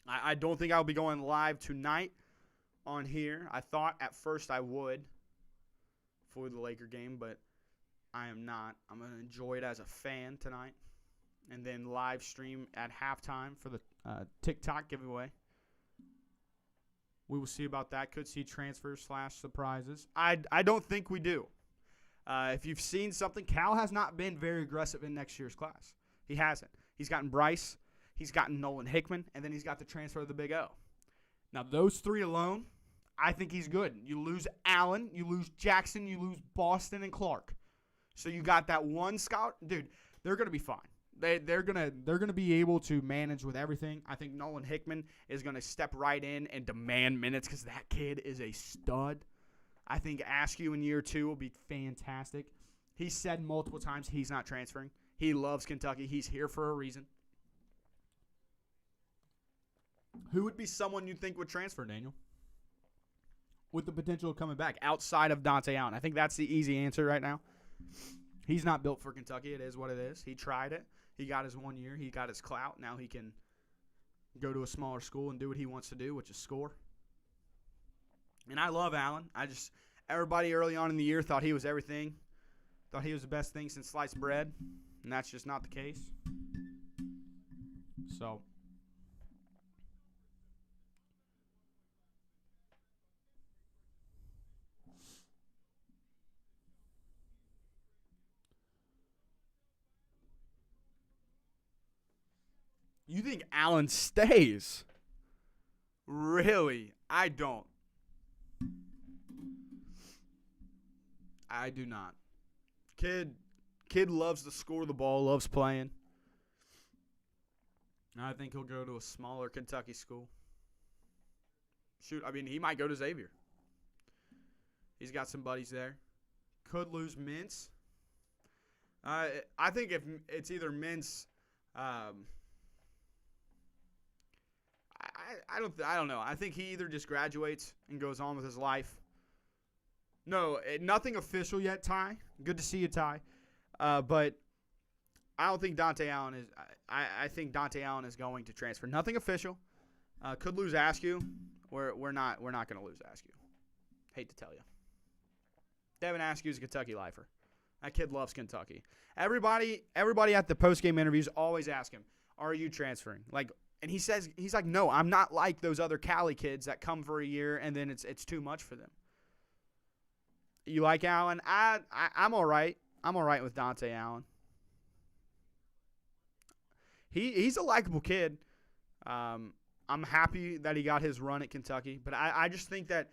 I don't think I'll be going live tonight on here. I thought at first I would for the Laker game, but I am not. I'm going to enjoy it as a fan tonight and then live stream at halftime for the TikTok giveaway. We will see about that. Could see transfers / surprises. I don't think we do. If you've seen something, Cal has not been very aggressive in next year's class. He hasn't. He's gotten Bryce. He's gotten Nolan Hickman. And then he's got the transfer of the Big O. Now, those 3 alone, I think he's good. You lose Allen. You lose Jackson. You lose Boston and Clark. So you got that one scout. Dude, they're going to be fine. They're gonna be able to manage with everything. I think Nolan Hickman is gonna step right in and demand minutes because that kid is a stud. I think Askew in year 2 will be fantastic. He said multiple times he's not transferring. He loves Kentucky. He's here for a reason. Who would be someone you think would transfer, Daniel? With the potential of coming back outside of Dante Allen. I think that's the easy answer right now. He's not built for Kentucky. It is what it is. He tried it. He got his 1 year. He got his clout. Now he can go to a smaller school and do what he wants to do, which is score. And I love Allen. Everybody early on in the year thought he was everything. Thought he was the best thing since sliced bread. And that's just not the case. So You think Allen stays? Really? I don't. I do not. Kid loves to score the ball, loves playing. I think he'll go to a smaller Kentucky school. Shoot, I mean, he might go to Xavier. He's got some buddies there. Could lose Mintz. I think if it's either Mintz, I don't know. I think he either just graduates and goes on with his life. No, nothing official yet, Ty. Good to see you, Ty. But I don't think Dante Allen is. I think Dante Allen is going to transfer. Nothing official. Could lose Askew. We're not going to lose Askew. Hate to tell you. Devin Askew's a Kentucky lifer. That kid loves Kentucky. Everybody at the postgame interviews always ask him, "Are you transferring?" And he's like, "No, I'm not like those other Cali kids that come for a year and then it's too much for them." You like Allen? I'm all right. I'm all right with Dante Allen. He's a likable kid. I'm happy that he got his run at Kentucky, but I just think that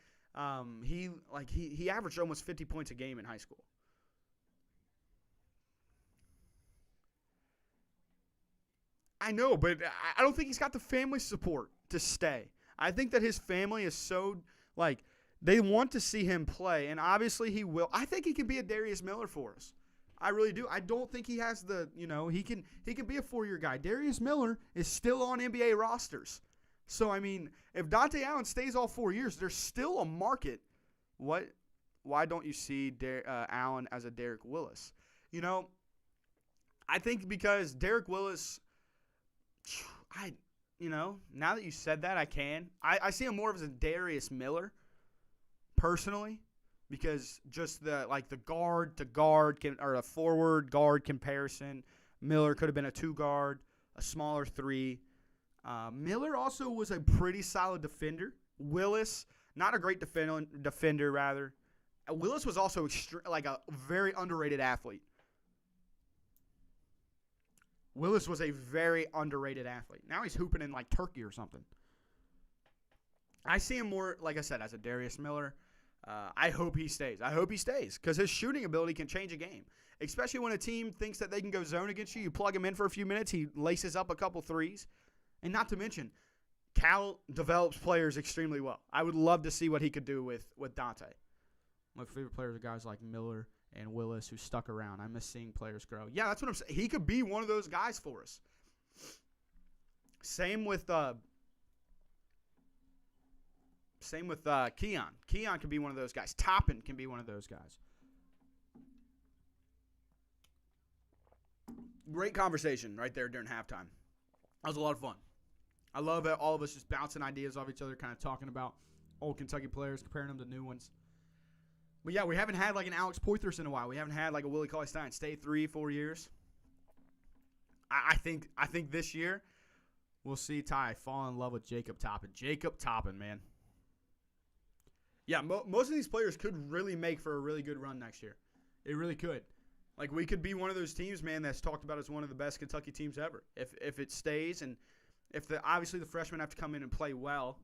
he averaged almost 50 points a game in high school. I know, but I don't think he's got the family support to stay. I think that his family is so, they want to see him play, and obviously he will. I think he can be a Darius Miller for us. I really do. I don't think he has he can be a 4-year guy. Darius Miller is still on NBA rosters. So, I mean, if Dante Allen stays all 4 years, there's still a market. Why don't you see Allen as a Derek Willis? I think because Derek Willis, now that you said that, I see him more as a Darius Miller, personally, because just the guard to guard or a forward guard comparison. Miller could have been a 2-guard, a smaller 3. Miller also was a pretty solid defender. Willis, not a great defender, rather. Willis was also a very underrated athlete. Willis was a very underrated athlete. Now he's hooping in Turkey or something. I see him more, like I said, as a Darius Miller. I hope he stays. Because his shooting ability can change a game. Especially when a team thinks that they can go zone against you. You plug him in for a few minutes, he laces up a couple threes. And not to mention, Cal develops players extremely well. I would love to see what he could do with Dante. My favorite players are guys like Miller and Willis who stuck around. I miss seeing players grow. Yeah, that's what I'm saying. He could be one of those guys for us. Same with Keon. Keon could be one of those guys. Toppin can be one of those guys. Great conversation right there during halftime. That was a lot of fun. I love it. All of us just bouncing ideas off each other, kind of talking about old Kentucky players, comparing them to new ones. But yeah, we haven't had an Alex Poythress in a while. We haven't had a Willie Cauley-Stein stay 3-4 years. I think this year we'll see Ty fall in love with Jacob Toppin. Jacob Toppin, man. Yeah, most of these players could really make for a really good run next year. It really could. We could be one of those teams, man, that's talked about as one of the best Kentucky teams ever. If it stays, and if obviously the freshmen have to come in and play well,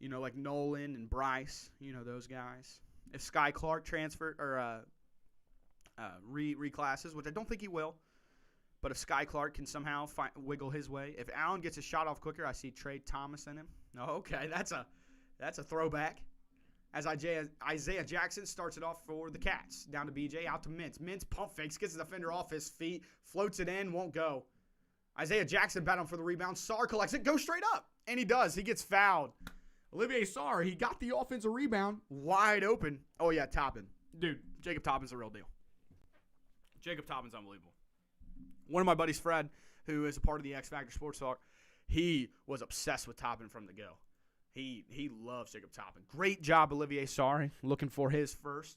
like Nolan and Bryce, those guys. If Sky Clark transfer or reclasses, which I don't think he will, but if Sky Clark can somehow wiggle his way, if Allen gets his shot off quicker, I see Trey Thomas in him. Okay, that's a throwback. As Isaiah Jackson starts it off for the Cats. Down to BJ, out to Mintz. Mintz pump fakes, gets the defender off his feet, floats it in, won't go. Isaiah Jackson battling for the rebound. Sarr collects it, goes straight up. And he does. He gets fouled. Olivier Sarr, he got the offensive rebound, wide open. Oh, yeah, Toppin. Dude, Jacob Toppin's the real deal. Jacob Toppin's unbelievable. One of my buddies, Fred, who is a part of the X Factor Sports Talk, he was obsessed with Toppin from the go. He loves Jacob Toppin. Great job, Olivier Sarr. Looking for his first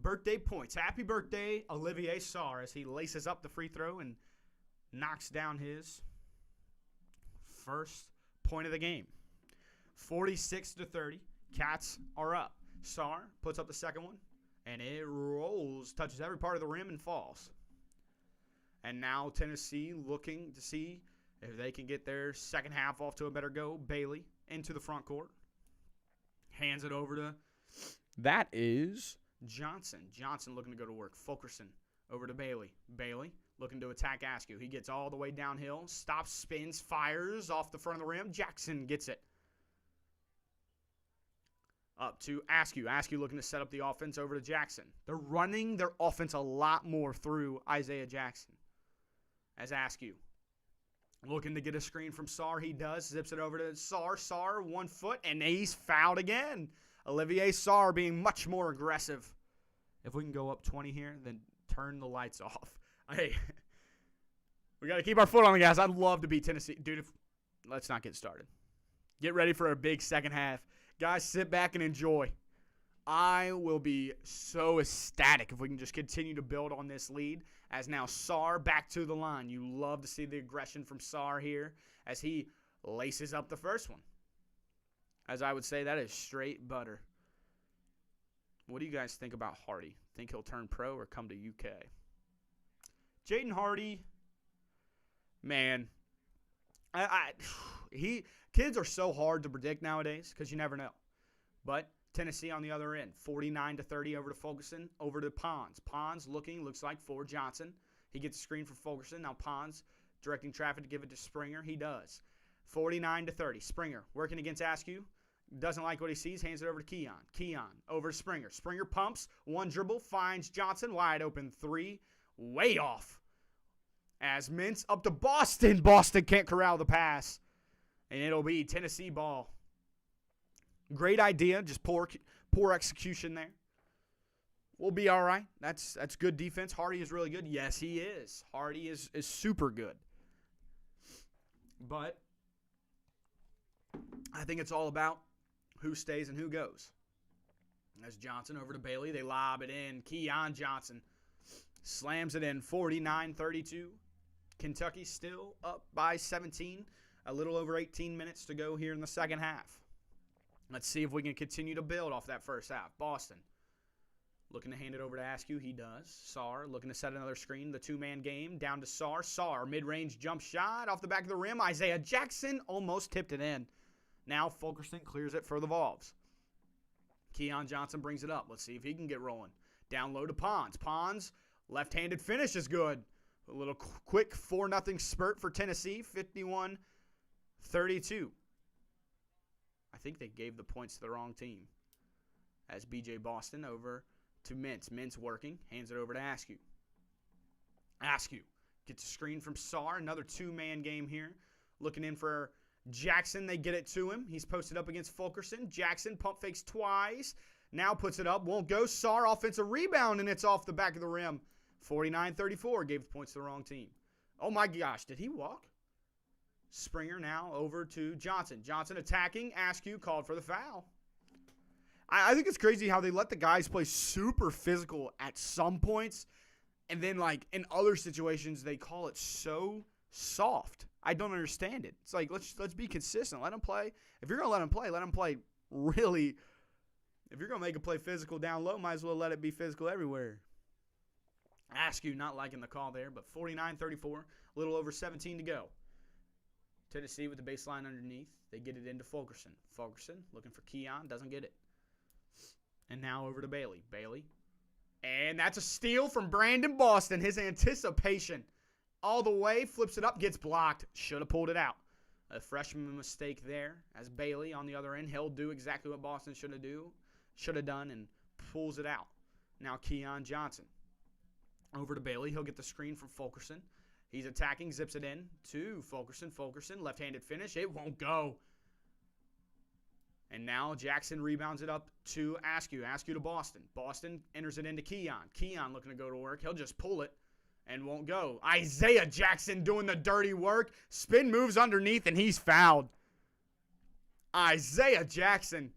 birthday points. Happy birthday, Olivier Sarr, as he laces up the free throw and knocks down his first point of the game. 46-30. Cats are up. Sarr puts up the second one, and it rolls, touches every part of the rim, and falls. And now Tennessee looking to see If they can get their second half off to a better go, Bailey into the front court. Hands it over to, that is Johnson. Johnson looking to go to work. Fulkerson over to Bailey. Bailey looking to attack Askew. He gets all the way downhill, stops, spins, fires off the front of the rim. Jackson gets it. Up to Askew. Askew looking to set up the offense over to Jackson. They're running their offense a lot more through Isaiah Jackson. As Askew looking to get a screen from Sarr. He does. Zips it over to Sarr. Sarr, 1 foot, and he's fouled again. Olivier Sarr being much more aggressive. If we can go up 20 here, then turn the lights off. Hey, we got to keep our foot on the gas. I'd love to beat Tennessee. Dude, let's not get started. Get ready for a big second half. Guys, sit back and enjoy. I will be so ecstatic if we can just continue to build on this lead. As now Sarr back to the line. You love to see the aggression from Sarr here as he laces up the first one. As I would say, that is straight butter. What do you guys think about Hardy? Think he'll turn pro or come to UK? Jaden Hardy, man, kids are so hard to predict nowadays because you never know. But Tennessee on the other end, 49-30 over to Fulkerson, over to Pons. Pons looks like for Johnson. He gets a screen for Fulkerson. Now Pons directing traffic to give it to Springer. He does. 49-30. Springer working against Askew. Doesn't like what he sees. Hands it over to Keon. Keon over to Springer. Springer pumps. 1 dribble. Finds Johnson. Wide open 3. Way off. As Mintz up to Boston. Boston can't corral the pass. And it'll be Tennessee ball. Great idea. Just poor execution there. We'll be all right. That's good defense. Hardy is really good. Yes, he is. Hardy is super good. But I think it's all about who stays and who goes. As Johnson over to Bailey. They lob it in. Keon Johnson slams it in. 49-32. Kentucky still up by 17. A little over 18 minutes to go here in the second half. Let's see if we can continue to build off that first half. Boston looking to hand it over to Askew. He does. Sarr looking to set another screen. The two-man game down to Sarr. Sarr, mid-range jump shot off the back of the rim. Isaiah Jackson almost tipped it in. Now Fulkerson clears it for the Vols. Keon Johnson brings it up. Let's see if he can get rolling. Down low to Pons. Pons, left-handed finish is good. A little quick 4-0 spurt for Tennessee. 51-32. I think they gave the points to the wrong team. As B.J. Boston over to Mintz. Mintz working. Hands it over to Askew. Askew gets a screen from Sarr. Another two-man game here. Looking in for Jackson. They get it to him. He's posted up against Fulkerson. Jackson pump fakes twice. Now puts it up. Won't go. Sarr offensive rebound, and it's off the back of the rim. 49-34. Gave the points to the wrong team. Oh, my gosh. Did he walk? Springer now over to Johnson. Johnson attacking. Askew called for the foul. I think it's crazy how they let the guys play super physical at some points, and then, like, in other situations, they call it so soft. I don't understand it. It's like, let's be consistent. Let them play. If you're going to let them play really. If you're going to make it play physical down low, might as well let it be physical everywhere. Askew not liking the call there, but 49-34, a little over 17 to go. Tennessee with the baseline underneath. They get it into Fulkerson. Fulkerson looking for Keon. Doesn't get it. And now over to Bailey. Bailey. And that's a steal from Brandon Boston. His anticipation all the way. Flips it up. Gets blocked. Should have pulled it out. A freshman mistake there. As Bailey on the other end. He'll do exactly what Boston should have done and pulls it out. Now Keon Johnson. Over to Bailey. He'll get the screen from Fulkerson. He's attacking, zips it in to Fulkerson. Fulkerson, left-handed finish. It won't go. And now Jackson rebounds it up to Askew. Askew to Boston. Boston enters it into Keon. Keon looking to go to work. He'll just pull it and won't go. Isaiah Jackson doing the dirty work. Spin moves underneath, and he's fouled. Isaiah Jackson,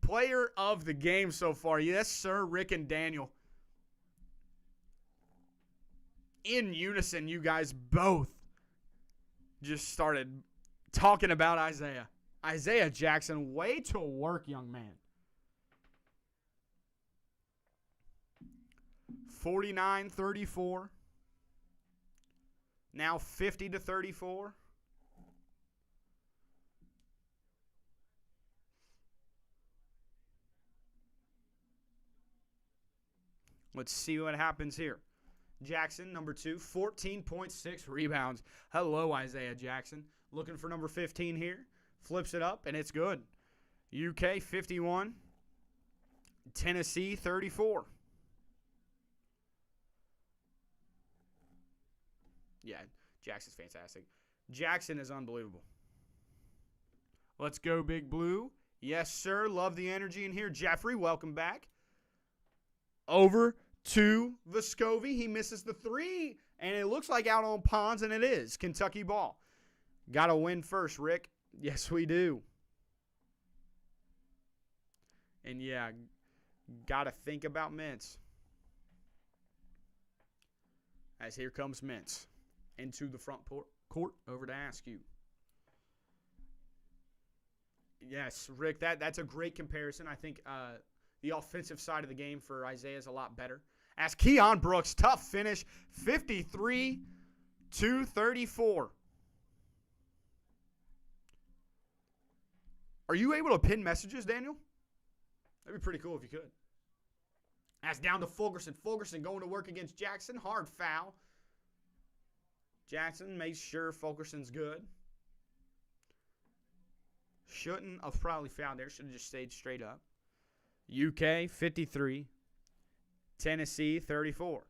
player of the game so far. Yes, sir, Rick and Daniel. In unison, you guys both just started talking about Isaiah. Isaiah Jackson, way to work, young man. 49-34. Now 50-34. Let's see what happens here. Jackson, number 2, 14.6 rebounds. Hello, Isaiah Jackson. Looking for number 15 here. Flips it up, and it's good. UK, 51. Tennessee, 34. Yeah, Jackson's fantastic. Jackson is unbelievable. Let's go, Big Blue. Yes, sir. Love the energy in here. Jeffrey, welcome back. Over to Vescovi. He misses the 3, and it looks like out on ponds, and it is. Kentucky ball. Got to win first, Rick. Yes, we do. And, yeah, got to think about Mintz. As here comes Mintz into the front court over to Askew. Yes, Rick, that's a great comparison. I think the offensive side of the game for Isaiah is a lot better. As Keon Brooks, tough finish, 53-34. Are you able to pin messages, Daniel? That'd be pretty cool if you could. As down to Fulgerson. Fulgerson going to work against Jackson. Hard foul. Jackson makes sure Fulgerson's good. Shouldn't have probably fouled there. Should have just stayed straight up. UK 53. Tennessee 34.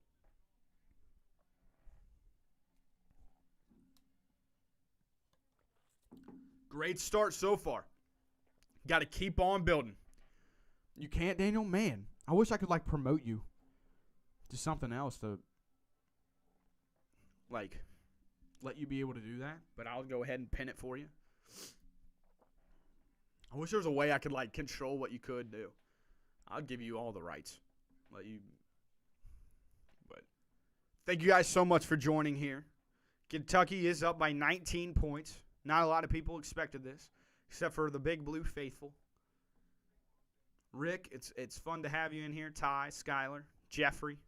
Great start so far. Got to keep on building. You can't, Daniel? Man, I wish I could, promote you to something else to, let you be able to do that. But I'll go ahead and pin it for you. I wish there was a way I could, control what you could do. I'll give you all the rights. But thank you guys so much for joining here. Kentucky is up by 19 points. Not a lot of people expected this, except for the Big Blue faithful. Rick, it's fun to have you in here. Ty, Skylar, Jeffrey.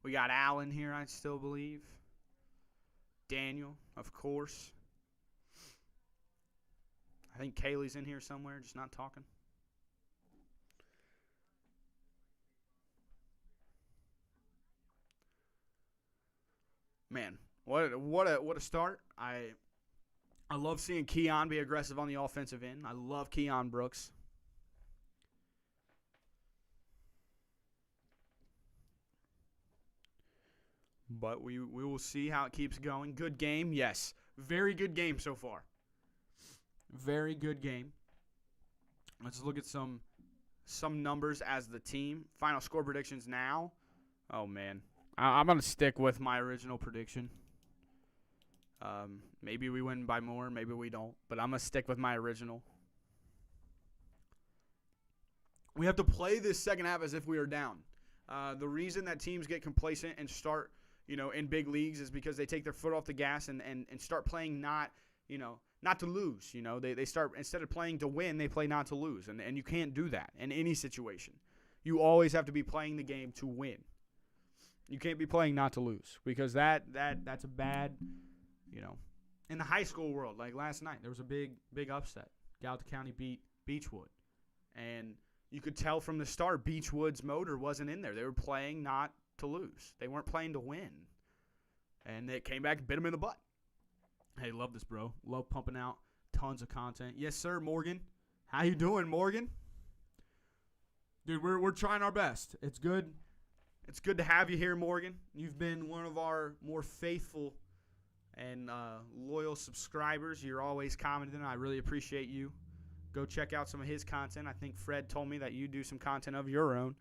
We got Alan here, I still believe. Daniel, of course. I think Kaylee's in here somewhere, just not talking. Man, what a start. I love seeing Keon be aggressive on the offensive end. I love Keon Brooks. But we will see how it keeps going. Good game, yes. Very good game so far. Very good game. Let's look at some numbers as the team. Final score predictions now. Oh, man. I'm going to stick with my original prediction. Maybe we win by more, maybe we don't. But I'm going to stick with my original. We have to play this second half as if we are down. The reason that teams get complacent and start, in big leagues is because they take their foot off the gas and start playing not to lose. They start, instead of playing to win, they play not to lose. And you can't do that in any situation. You always have to be playing the game to win. You can't be playing not to lose because that's a bad, in the high school world. Like last night, there was a big upset. Gallatin County beat Beechwood. And you could tell from the start Beechwood's motor wasn't in there. They were playing not to lose. They weren't playing to win. And they came back and bit them in the butt. Hey, love this, bro. Love pumping out tons of content. Yes, sir, Morgan. How you doing, Morgan? dude, we're trying our best. It's good. It's good to have you here, Morgan. You've been one of our more faithful and loyal subscribers. You're always commenting. I really appreciate you. Go check out some of his content. I think Fred told me that you do some content of your own.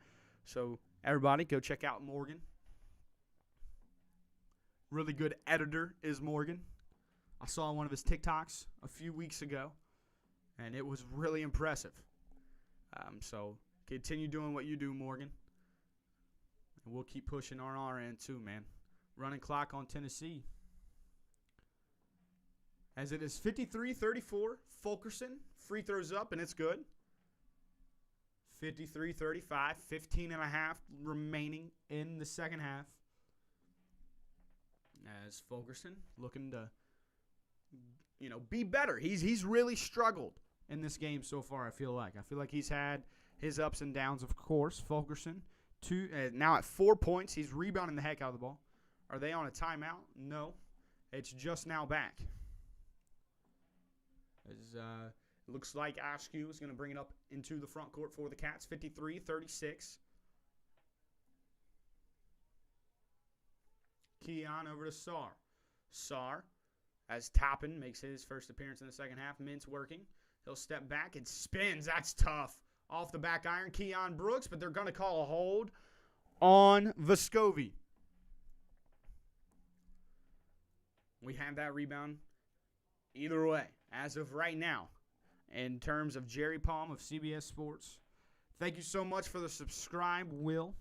So, everybody, go check out Morgan. Really good editor is Morgan. I saw one of his TikToks a few weeks ago, and it was really impressive. So, continue doing what you do, Morgan. And we'll keep pushing on our end too, man. Running clock on Tennessee. As it is 53-34, Fulkerson free throws up, and it's good. 53-35, 15 and a half remaining in the second half. As Fulkerson looking to, be better. He's really struggled in this game so far, I feel like. I feel like he's had his ups and downs, of course. Fulkerson Now at 4 points. He's rebounding the heck out of the ball. Are they on a timeout? No. It's just now back. It looks like Askew is going to bring it up into the front court for the Cats. 53-36. Keon over to Sar. Sar, as Toppin makes his first appearance in the second half. Mintz working. He'll step back and spins. That's tough. Off the back iron, Keon Brooks, but they're going to call a hold on Vescovi. We have that rebound either way, as of right now, in terms of Jerry Palm of CBS Sports. Thank you so much for the subscribe, Will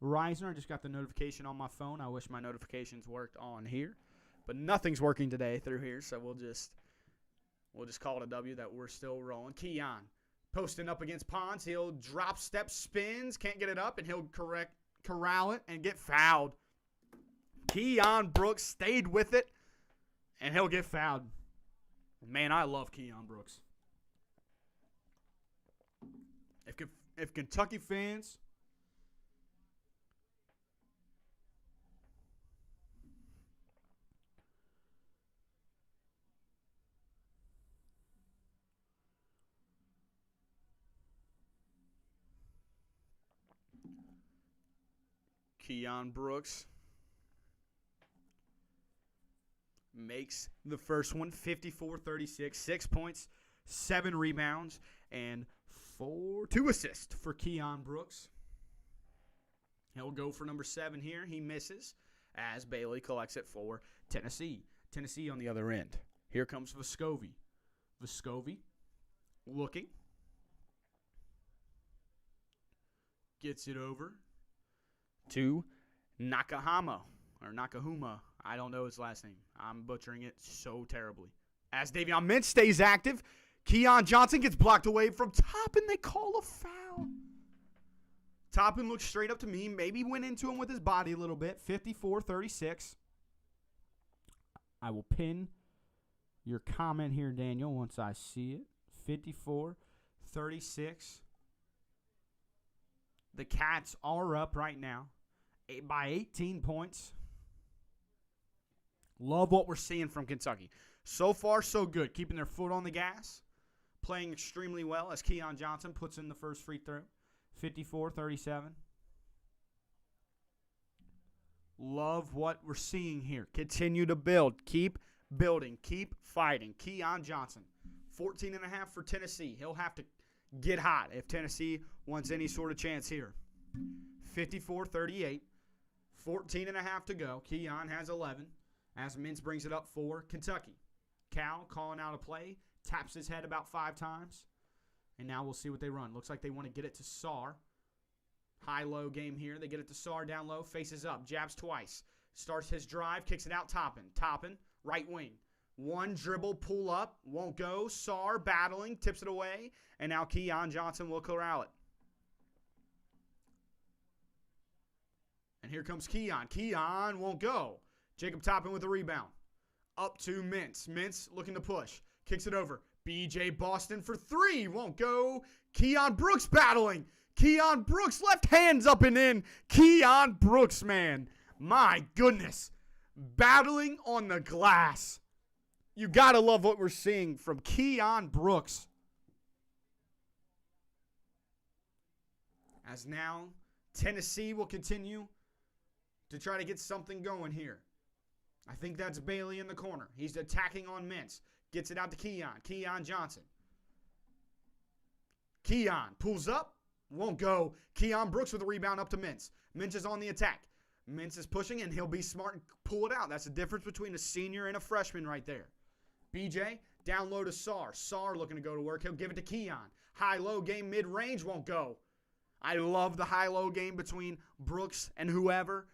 Reisner. I just got the notification on my phone. I wish my notifications worked on here, but nothing's working today through here, so we'll just call it a W that we're still rolling. Keon posting up against Pons. He'll drop step, spins, can't get it up, and he'll corral it and get fouled. Keon Brooks stayed with it, and he'll get fouled. Man, I love Keon Brooks. If Kentucky fans Keon Brooks makes the first one, 54-36, 6 points, 7 rebounds, and 2 assists for Keon Brooks. He'll go for number 7 here. He misses as Bailey collects it for Tennessee. Tennessee on the other end. Here comes Vescovi. Vescovi looking. Gets it over to Nakahama. I don't know his last name. I'm butchering it so terribly. As Davion Mintz stays active, Keon Johnson gets blocked away from Toppin. They call a foul. Toppin looks straight up to me. Maybe went into him with his body a little bit. 54-36. I will pin your comment here, Daniel, once I see it. 54-36. The Cats are up right now by 18 points. Love what we're seeing from Kentucky. So far, so good. Keeping their foot on the gas. Playing extremely well as Keon Johnson puts in the first free throw. 54-37. Love what we're seeing here. Continue to build. Keep building. Keep fighting. Keon Johnson. 14.5 for Tennessee. He'll have to get hot if Tennessee wants any sort of chance here. 54-38. 14.5 to go. Keon has 11 as Mintz brings it up for Kentucky. Cal calling out a play. Taps his head about 5 times. And now we'll see what they run. Looks like they want to get it to Sar. High-low game here. They get it to Sar down low. Faces up. Jabs twice. Starts his drive. Kicks it out. Toppin. Toppin. Right wing. One dribble. Pull up. Won't go. Sar battling. Tips it away. And now Keon Johnson will corral it. And here comes Keon. Keon won't go. Jacob Toppin with the rebound. Up to Mintz. Mintz looking to push. Kicks it over. B.J. Boston for 3. Won't go. Keon Brooks battling. Keon Brooks left hands up and in. Keon Brooks, man. My goodness. Battling on the glass. You got to love what we're seeing from Keon Brooks. As now Tennessee will continue to try to get something going here. I think that's Bailey in the corner. He's attacking on Mintz. Gets it out to Keon. Keon Johnson. Keon pulls up. Won't go. Keon Brooks with a rebound up to Mintz. Mintz is on the attack. Mintz is pushing, and he'll be smart and pull it out. That's the difference between a senior and a freshman right there. BJ, down low to Sar. Sar looking to go to work. He'll give it to Keon. High-low game mid-range won't go. I love the high-low game between Brooks and whoever.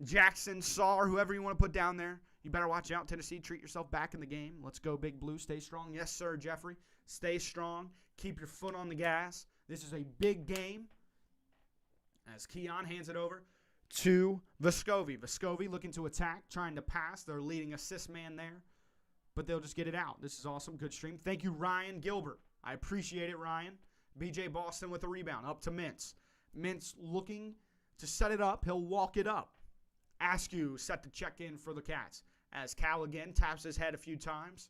Jackson, Sar, whoever you want to put down there. You better watch out, Tennessee. Treat yourself back in the game. Let's go, Big Blue. Stay strong. Yes, sir, Jeffrey. Stay strong. Keep your foot on the gas. This is a big game. As Keon hands it over to Vescovi. Vescovi looking to attack, trying to pass. Their leading assist man there. But they'll just get it out. This is awesome. Good stream. Thank you, Ryan Gilbert. I appreciate it, Ryan. B.J. Boston with a rebound. Up to Mintz. Mintz looking to set it up. He'll walk it up. Askew set to check in for the Cats as Cal again taps his head a few times,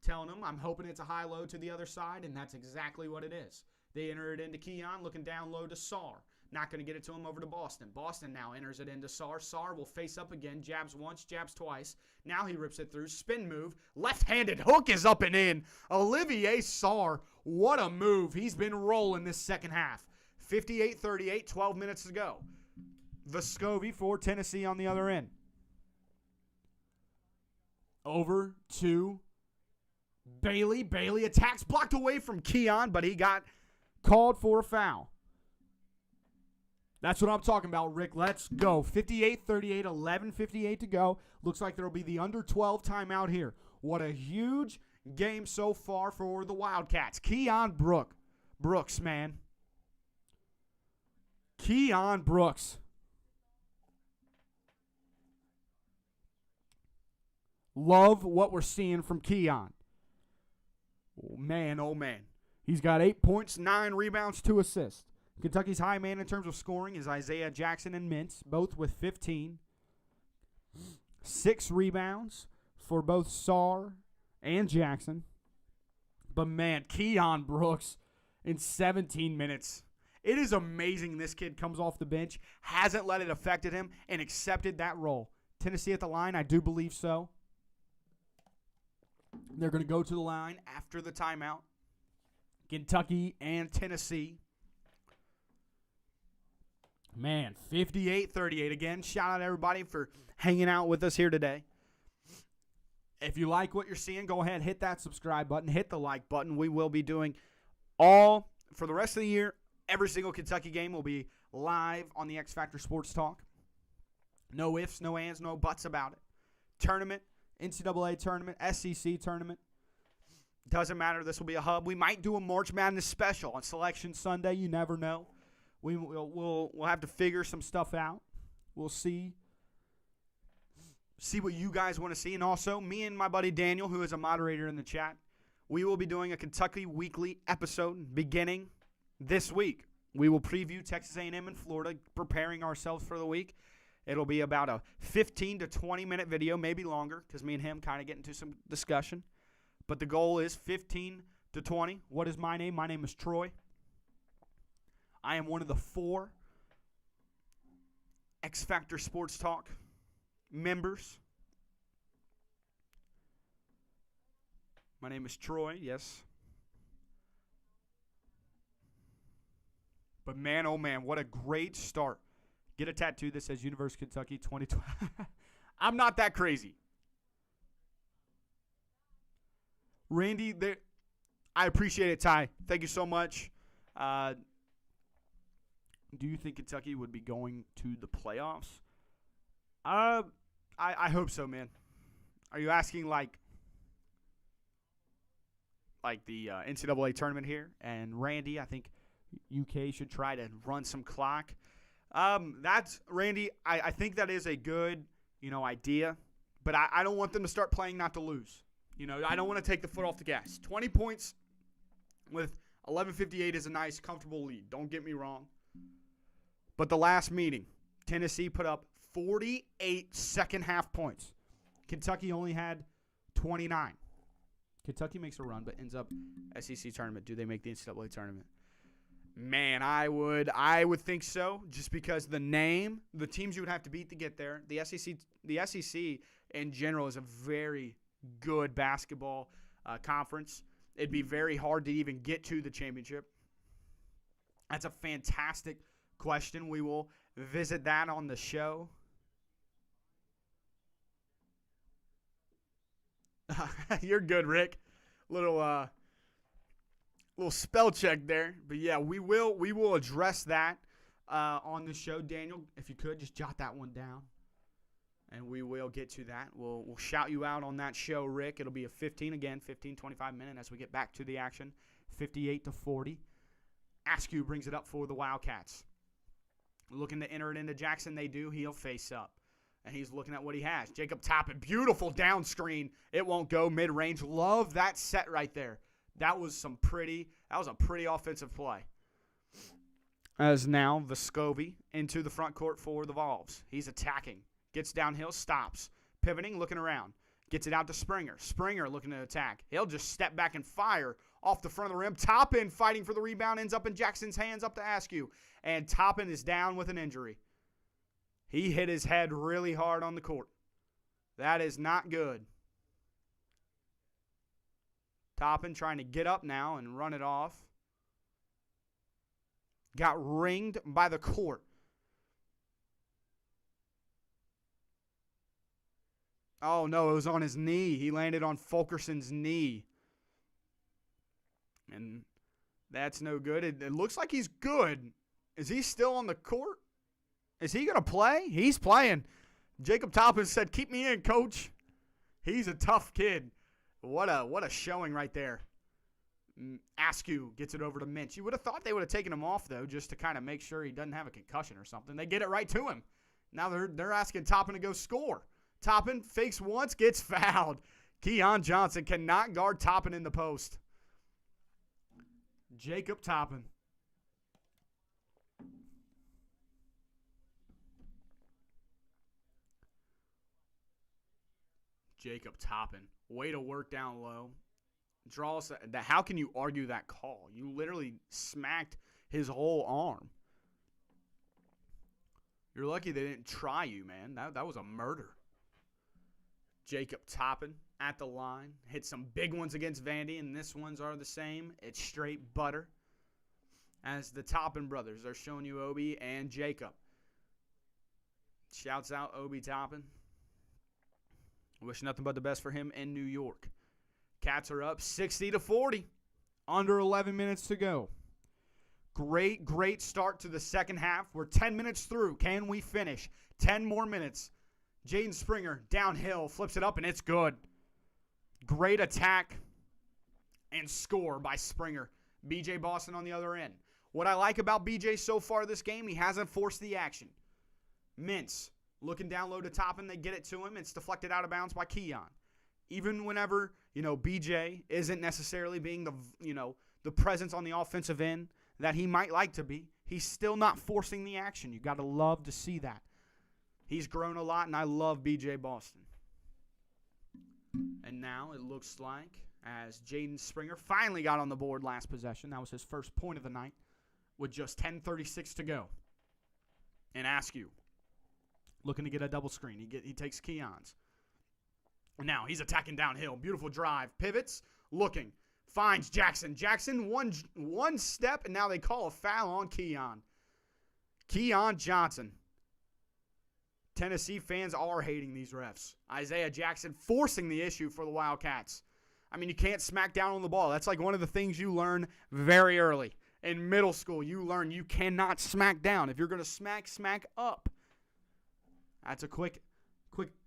telling him, I'm hoping it's a high-low to the other side, and that's exactly what it is. They enter it into Keon, looking down low to Sar. Not going to get it to him over to Boston. Boston now enters it into Sar. Sar will face up again, jabs once, jabs twice. Now he rips it through, spin move, left-handed hook is up and in. Olivier Sar, what a move. He's been rolling this second half. 58-38, 12 minutes to go. Vescovi for Tennessee on the other end. Over to Bailey. Bailey attacks, blocked away from Keon, but he got called for a foul. That's what I'm talking about, Rick. Let's go. 58-38, 11:58 to go. Looks like there will be the under 12 timeout here. What a huge game so far for the Wildcats. Keon Brooks, man. Keon Brooks. Love what we're seeing from Keon. Oh, man, oh, man. He's got 8 points, 9 rebounds, 2 assists. Kentucky's high man in terms of scoring is Isaiah Jackson and Mintz, both with 15. 6 rebounds for both Sar and Jackson. But, man, Keon Brooks in 17 minutes. It is amazing this kid comes off the bench, hasn't let it affect him, and accepted that role. Tennessee at the line, I do believe so. They're going to go to the line after the timeout. Kentucky and Tennessee. Man, 58-38 again. Shout out to everybody for hanging out with us here today. If you like what you're seeing, go ahead, hit that subscribe button, hit the like button. We will be doing all, for the rest of the year, every single Kentucky game will be live on the X Factor Sports Talk. No ifs, no ands, no buts about it. Tournament, NCAA tournament, SEC tournament. Doesn't matter. This will be a hub. We might do a March Madness special on Selection Sunday. You never know. We'll have to figure some stuff out. We'll see what you guys want to see. And also, me and my buddy Daniel, who is a moderator in the chat, we will be doing a Kentucky Weekly episode beginning this week. We will preview Texas A&M and Florida, preparing ourselves for the week. It'll be about a 15 to 20-minute video, maybe longer, because me and him kind of get into some discussion. But the goal is 15 to 20. What is my name? My name is Troy. I am one of the 4 X Factor Sports Talk members. My name is Troy, yes. But man, oh man, what a great start. Get a tattoo that says University of Kentucky 2020. I'm not that crazy. Randy, I appreciate it, Ty. Thank you so much. Do you think Kentucky would be going to the playoffs? I hope so, man. Are you asking like the NCAA tournament here? And Randy, I think UK should try to run some clock. That's Randy. I think that is a good, idea. But I don't want them to start playing not to lose. I don't want to take the foot off the gas. 20 points with 11:58 is a nice, comfortable lead. Don't get me wrong. But the last meeting, Tennessee put up 48 second-half points. Kentucky only had 29. Kentucky makes a run, but ends up SEC tournament. Do they make the NCAA tournament? Man, I would think so, just because the name, the teams you would have to beat to get there. The SEC in general is a very good basketball conference. It'd be very hard to even get to the championship. That's a fantastic question. We will visit that on the show. You're good, Rick. Little spell check there. But yeah, we will address that on the show. Daniel, if you could just jot that one down, and we will get to that. We'll shout you out on that show, Rick. It'll be a 25 minute as we get back to the action. 58-40. Askew brings it up for the Wildcats. Looking to enter it into Jackson. They do. He'll face up. And he's looking at what he has. Jacob Toppin. Beautiful down screen. It won't go mid-range. Love that set right there. That was a pretty offensive play. As now Vescovi into the front court for the Vols. He's attacking. Gets downhill, stops. Pivoting, looking around. Gets it out to Springer. Springer looking to attack. He'll just step back and fire off the front of the rim. Toppin fighting for the rebound. Ends up in Jackson's hands, up to Askew. And Toppin is down with an injury. He hit his head really hard on the court. That is not good. Toppin trying to get up now and run it off. Got ringed by the court. Oh, no, it was on his knee. He landed on Fulkerson's knee. And that's no good. It looks like he's good. Is he still on the court? Is he going to play? He's playing. Jacob Toppin said, "Keep me in, coach." He's a tough kid. What a showing right there. Askew gets it over to Minch. You would have thought they would have taken him off, though, just to kind of make sure he doesn't have a concussion or something. They get it right to him. Now they're asking Toppin to go score. Toppin fakes once, gets fouled. Keon Johnson cannot guard Toppin in the post. Jacob Toppin. Jacob Toppin. Way to work down low. Draws that. How can you argue that call? You literally smacked his whole arm. You're lucky they didn't try you, man. That was a murder. Jacob Toppin at the line. Hit some big ones against Vandy, and this ones are the same. It's straight butter. As the Toppin brothers are showing you Obi and Jacob. Shouts out Obi Toppin. Wish nothing but the best for him in New York. Cats are up 60-40. Under 11 minutes to go. Great start to the second half. We're 10 minutes through. Can we finish? 10 more minutes. Jaden Springer downhill, flips it up, and it's good. Great attack and score by Springer. BJ Boston on the other end. What I like about BJ so far this game, he hasn't forced the action. Mintz looking down low to Toppin. They get it to him. It's deflected out of bounds by Keon. Even whenever, BJ isn't necessarily being the presence on the offensive end that he might like to be, he's still not forcing the action. You got to love to see that. He's grown a lot, and I love BJ Boston. And now it looks like as Jaden Springer finally got on the board last possession. That was his first point of the night with just 10:36 to go. And Askew looking to get a double screen. He takes Keon's. And now he's attacking downhill. Beautiful drive. Pivots. Looking. Finds Jackson. Jackson one step, and now they call a foul on Keon. Keon Johnson. Tennessee fans are hating these refs. Isaiah Jackson forcing the issue for the Wildcats. I mean, you can't smack down on the ball. That's like one of the things you learn very early. In middle school, you learn you cannot smack down. If you're going to smack up. That's a quick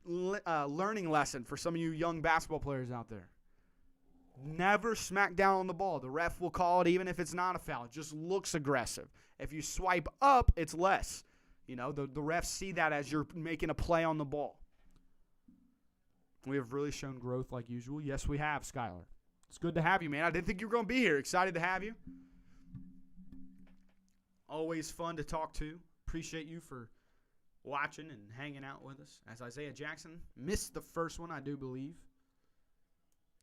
learning lesson for some of you young basketball players out there. Never smack down on the ball. The ref will call it even if it's not a foul. It just looks aggressive. If you swipe up, it's less. The refs see that as you're making a play on the ball. We have really shown growth like usual. Yes, we have, Skylar. It's good to have you, man. I didn't think you were going to be here. Excited to have you. Always fun to talk to. Appreciate you for watching and hanging out with us. As Isaiah Jackson missed the first one, I do believe.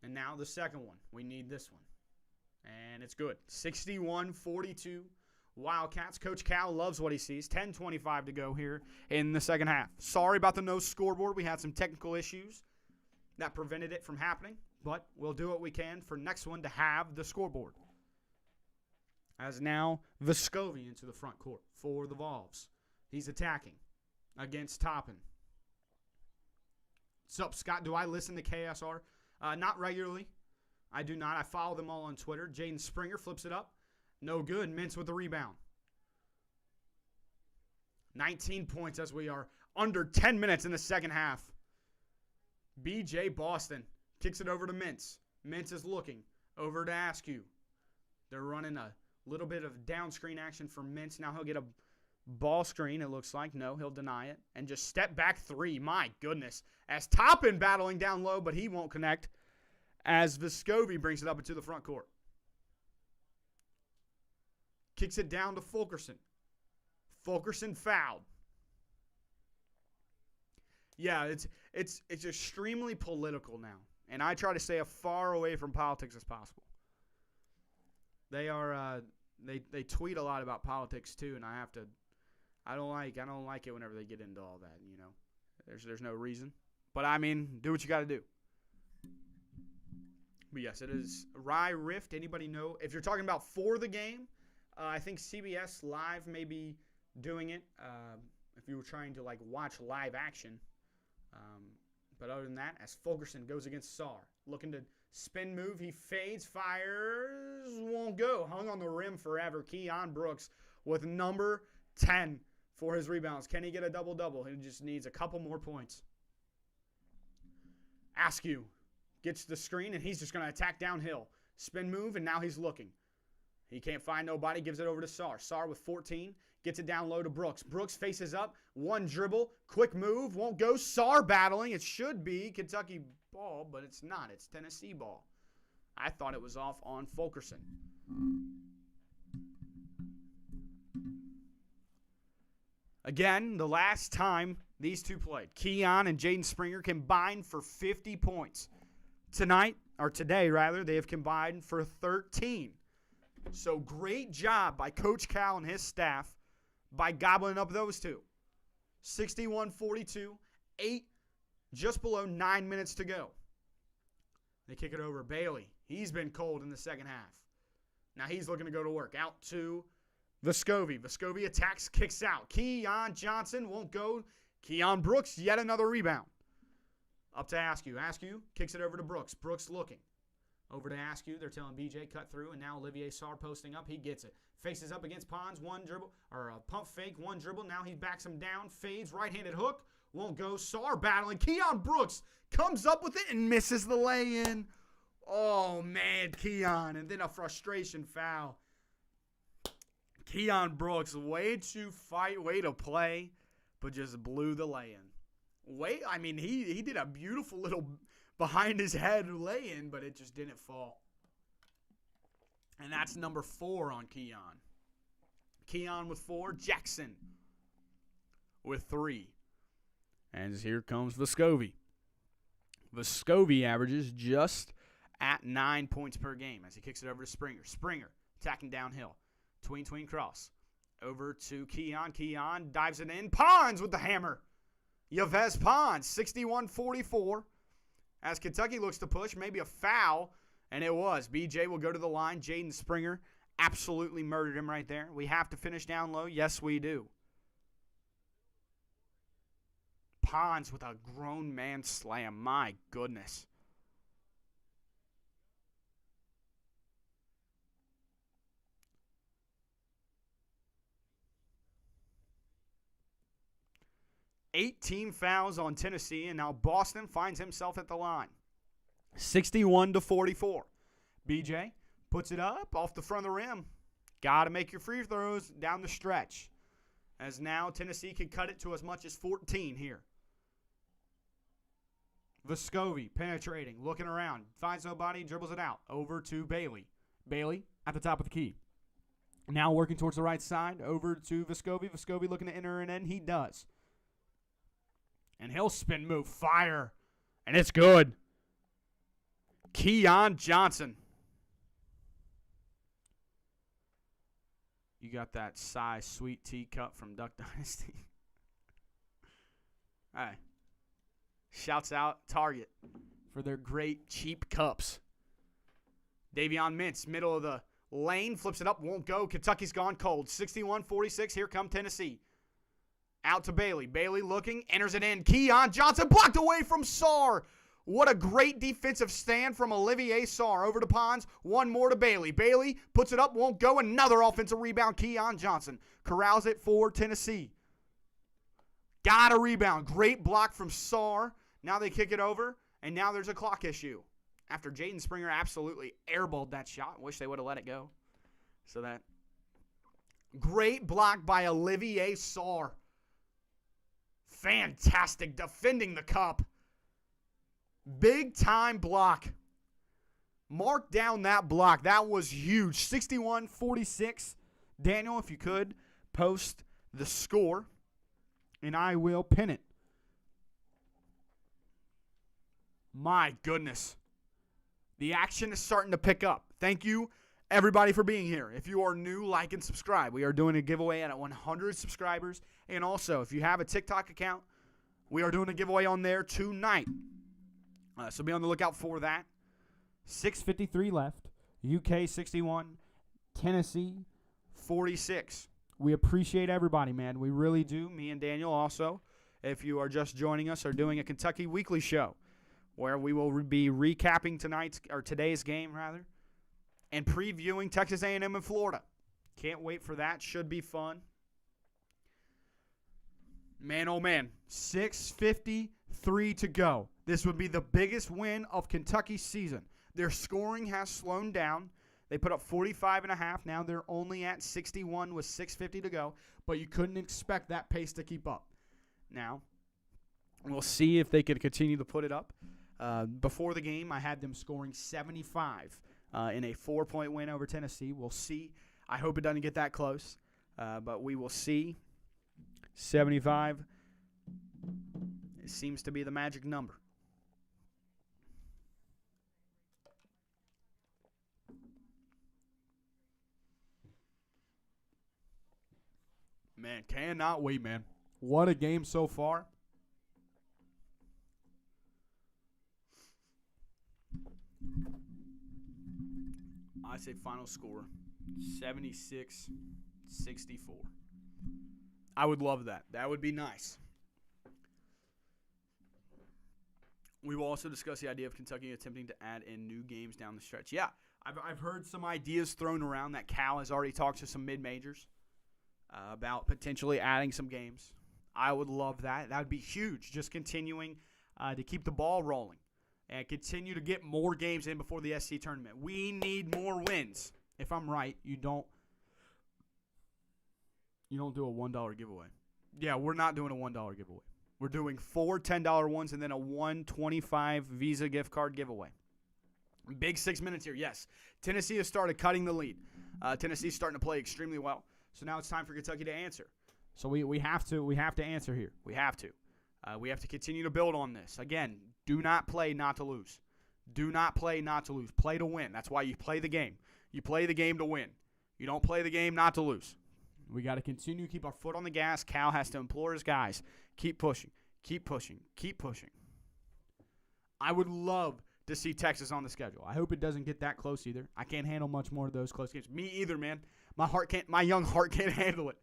And now the second one. We need this one. And it's good. 61-42. Wildcats. Coach Cal loves what he sees. 10:25 to go here in the second half. Sorry about the no scoreboard. We had some technical issues that prevented it from happening, but we'll do what we can for next one to have the scoreboard. As now Vescovi into the front court for the Vols. He's attacking against Toppin. Sup, Scott? Do I listen to KSR? Not regularly. I do not. I follow them all on Twitter. Jaden Springer flips it up. No good. Mintz with the rebound. 19 points as we are under 10 minutes in the second half. BJ Boston kicks it over to Mintz. Mintz is looking over to Askew. They're running a little bit of down screen action for Mintz. Now he'll get a ball screen, it looks like. No, he'll deny it. And just step back three. My goodness. As Toppin battling down low, but he won't connect. As Vescovi brings it up into the front court. Kicks it down to Fulkerson. Fulkerson fouled. Yeah, it's extremely political now, and I try to stay as far away from politics as possible. They are they tweet a lot about politics too, and I don't like it whenever they get into all that. There's no reason, but I mean, do what you got to do. But yes, it is Rye Rift. Anybody know if you're talking about for the game? I think CBS Live may be doing it. If you were trying to watch live action. But other than that, as Fulkerson goes against Sarr, looking to spin move, he fades, fires, won't go. Hung on the rim forever. Keon Brooks with number 10 for his rebounds. Can he get a double-double? He just needs a couple more points. Askew gets the screen, and he's just going to attack downhill. Spin move, and now he's looking. He can't find nobody, gives it over to Sarr. Sarr with 14, gets it down low to Brooks. Brooks faces up, one dribble, quick move, won't go. Sarr battling. It should be Kentucky ball, but it's not. It's Tennessee ball. I thought it was off on Fulkerson. Again, the last time these two played, Keon and Jaden Springer combined for 50 points. Today, they have combined for 13. So great job by Coach Cal and his staff by gobbling up those two. 61-42, just below 9 minutes to go. They kick it over. Bailey, he's been cold in the second half. Now he's looking to go to work. Out to Vescovi. Vescovi attacks, kicks out. Keon Johnson won't go. Keon Brooks, yet another rebound. Up to Askew. Askew kicks it over to Brooks. Brooks looking. Over to Askew. They're telling BJ cut through, and now Olivier Sarr posting up. He gets it. Faces up against Pons. One dribble, or a pump fake. One dribble. Now he backs him down. Fades. Right-handed hook. Won't go. Sarr battling. Keon Brooks comes up with it and misses the lay-in. Oh, man, Keon. And then a frustration foul. Keon Brooks, way to fight, way to play, but just blew the lay-in. He did a beautiful little behind his head lay-in, but it just didn't fall. And that's number 4 on Keon. Keon with 4, Jackson with 3. And here comes Vescovi. Vescovi averages just at 9 points per game as he kicks it over to Springer. Springer attacking downhill. Tween cross. Over to Keon. Keon dives it in. Pons with the hammer. Yves Pons, 61-44. As Kentucky looks to push, maybe a foul, and it was. BJ will go to the line. Jaden Springer absolutely murdered him right there. We have to finish down low. Yes, we do. Pons with a grown man slam. My goodness. Eighteen fouls on Tennessee, and now Boston finds himself at the line. 61-44. BJ puts it up off the front of the rim. Got to make your free throws down the stretch. As now Tennessee can cut it to as much as 14 here. Vescovi penetrating, looking around. Finds nobody, dribbles it out. Over to Bailey. Bailey at the top of the key. Now working towards the right side. Over to Vescovi. Vescovi looking to enter and end. He does. And he'll spin move, fire, and it's good. Keon Johnson. You got that size sweet tea cup from Duck Dynasty. All right. Shouts out Target for their great cheap cups. Davion Mintz, middle of the lane, flips it up, won't go. Kentucky's gone cold. 61-46, here come Tennessee. Out to Bailey. Bailey looking, enters it in. Keon Johnson blocked away from Sarr. What a great defensive stand from Olivier Sarr. Over to Pons. One more to Bailey. Bailey puts it up, won't go. Another offensive rebound. Keon Johnson corrals it for Tennessee. Got a rebound. Great block from Sarr. Now they kick it over, and now there's a clock issue. After Jaden Springer absolutely airballed that shot. Wish they would have let it go. So that great block by Olivier Sarr. Fantastic defending the cup. Big time block. Mark down that block. That was huge. 61-46. Daniel, if you could, post the score, and I will pin it. My goodness. The action is starting to pick up. Thank you, everybody, for being here. If you are new, like and subscribe. We are doing a giveaway at 100 subscribers. And also, if you have a TikTok account, we are doing a giveaway on there tonight. So be on the lookout for that. 6:53 left. UK 61, Tennessee 46. We appreciate everybody, man. We really do. Me and Daniel also, if you are just joining us, are doing a Kentucky Weekly show where we will be recapping today's game, and previewing Texas A&M and Florida. Can't wait for that. Should be fun. Man, oh man, 6:53 to go. This would be the biggest win of Kentucky's season. Their scoring has slowed down. They put up 45.5. Now they're only at 61 with 6:50 to go. But you couldn't expect that pace to keep up. Now, we'll see if they can continue to put it up. Before the game, I had them scoring 75 in a 4-point win over Tennessee. We'll see. I hope it doesn't get that close, but we will see. 75 it seems to be the magic number. Man, cannot wait, man. What a game so far. I say final score 76-64. I would love that. That would be nice. We will also discuss the idea of Kentucky attempting to add in new games down the stretch. Yeah, I've heard some ideas thrown around that Cal has already talked to some mid-majors about potentially adding some games. I would love that. That would be huge, just continuing to keep the ball rolling and continue to get more games in before the SC tournament. We need more wins. If I'm right, you don't do a $1 giveaway. Yeah, we're not doing a $1 giveaway. We're doing 4 $10 ones and then a $1.25 Visa gift card giveaway. Big 6 minutes here. Yes, Tennessee has started cutting the lead. Tennessee's starting to play extremely well. So now it's time for Kentucky to answer. So we have to answer here. We have to. We have to continue to build on this. Again, do not play not to lose. Do not play not to lose. Play to win. That's why you play the game. You play the game to win. You don't play the game not to lose. We got to continue to keep Keep our foot on the gas. Cal has to implore his guys. Keep pushing. Keep pushing. Keep pushing. I would love to see Texas on the schedule. I hope it doesn't get that close either. I can't handle much more of those close games. Me either, man. My young heart can't handle it.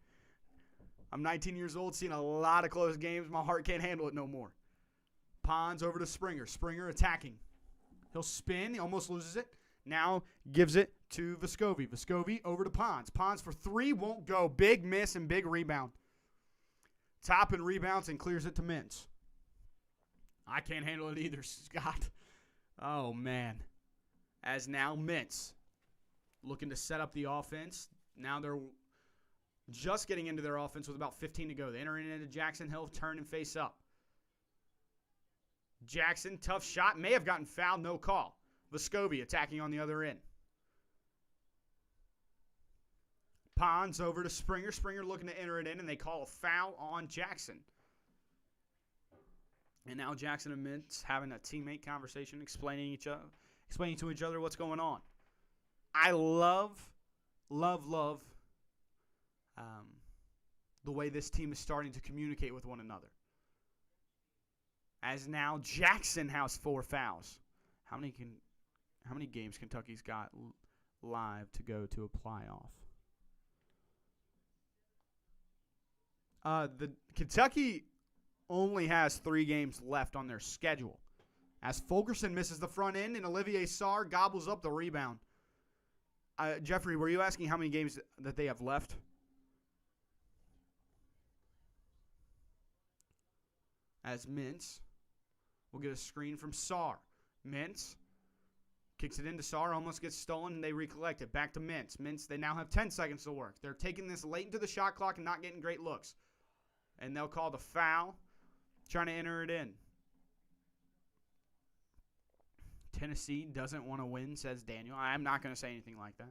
I'm 19 years old, seeing a lot of close games. My heart can't handle it no more. Pons over to Springer. Springer attacking. He'll spin. He almost loses it. Now gives it to Vescovi. Vescovi over to Pons. Pons for 3 won't go. Big miss and big rebound. Top and rebounds and clears it to Mintz. I can't handle it either, Scott. Oh, man. As now Mintz looking to set up the offense. Now they're just getting into their offense with about 15 to go. They enter into Jackson Hill, turn and face up. Jackson, tough shot. May have gotten fouled, no call. Vescovi attacking on the other end. Pons over to Springer. Springer looking to enter it in, and they call a foul on Jackson. And now Jackson and Mintz having a teammate conversation, explaining to each other what's going on. I love the way this team is starting to communicate with one another. As now Jackson has 4 fouls. How many games Kentucky's got live to go to a playoff? The Kentucky only has 3 games left on their schedule. As Fulkerson misses the front end and Olivier Sarr gobbles up the rebound. Jeffrey, were you asking how many games that they have left? As Mintz will get a screen from Sarr. Mintz kicks it into Sarr, almost gets stolen, and they recollect it. Back to Mintz. Mintz, they now have 10 seconds to work. They're taking this late into the shot clock and not getting great looks. And they'll call the foul, trying to enter it in. Tennessee doesn't want to win, says Daniel. I'm not going to say anything like that.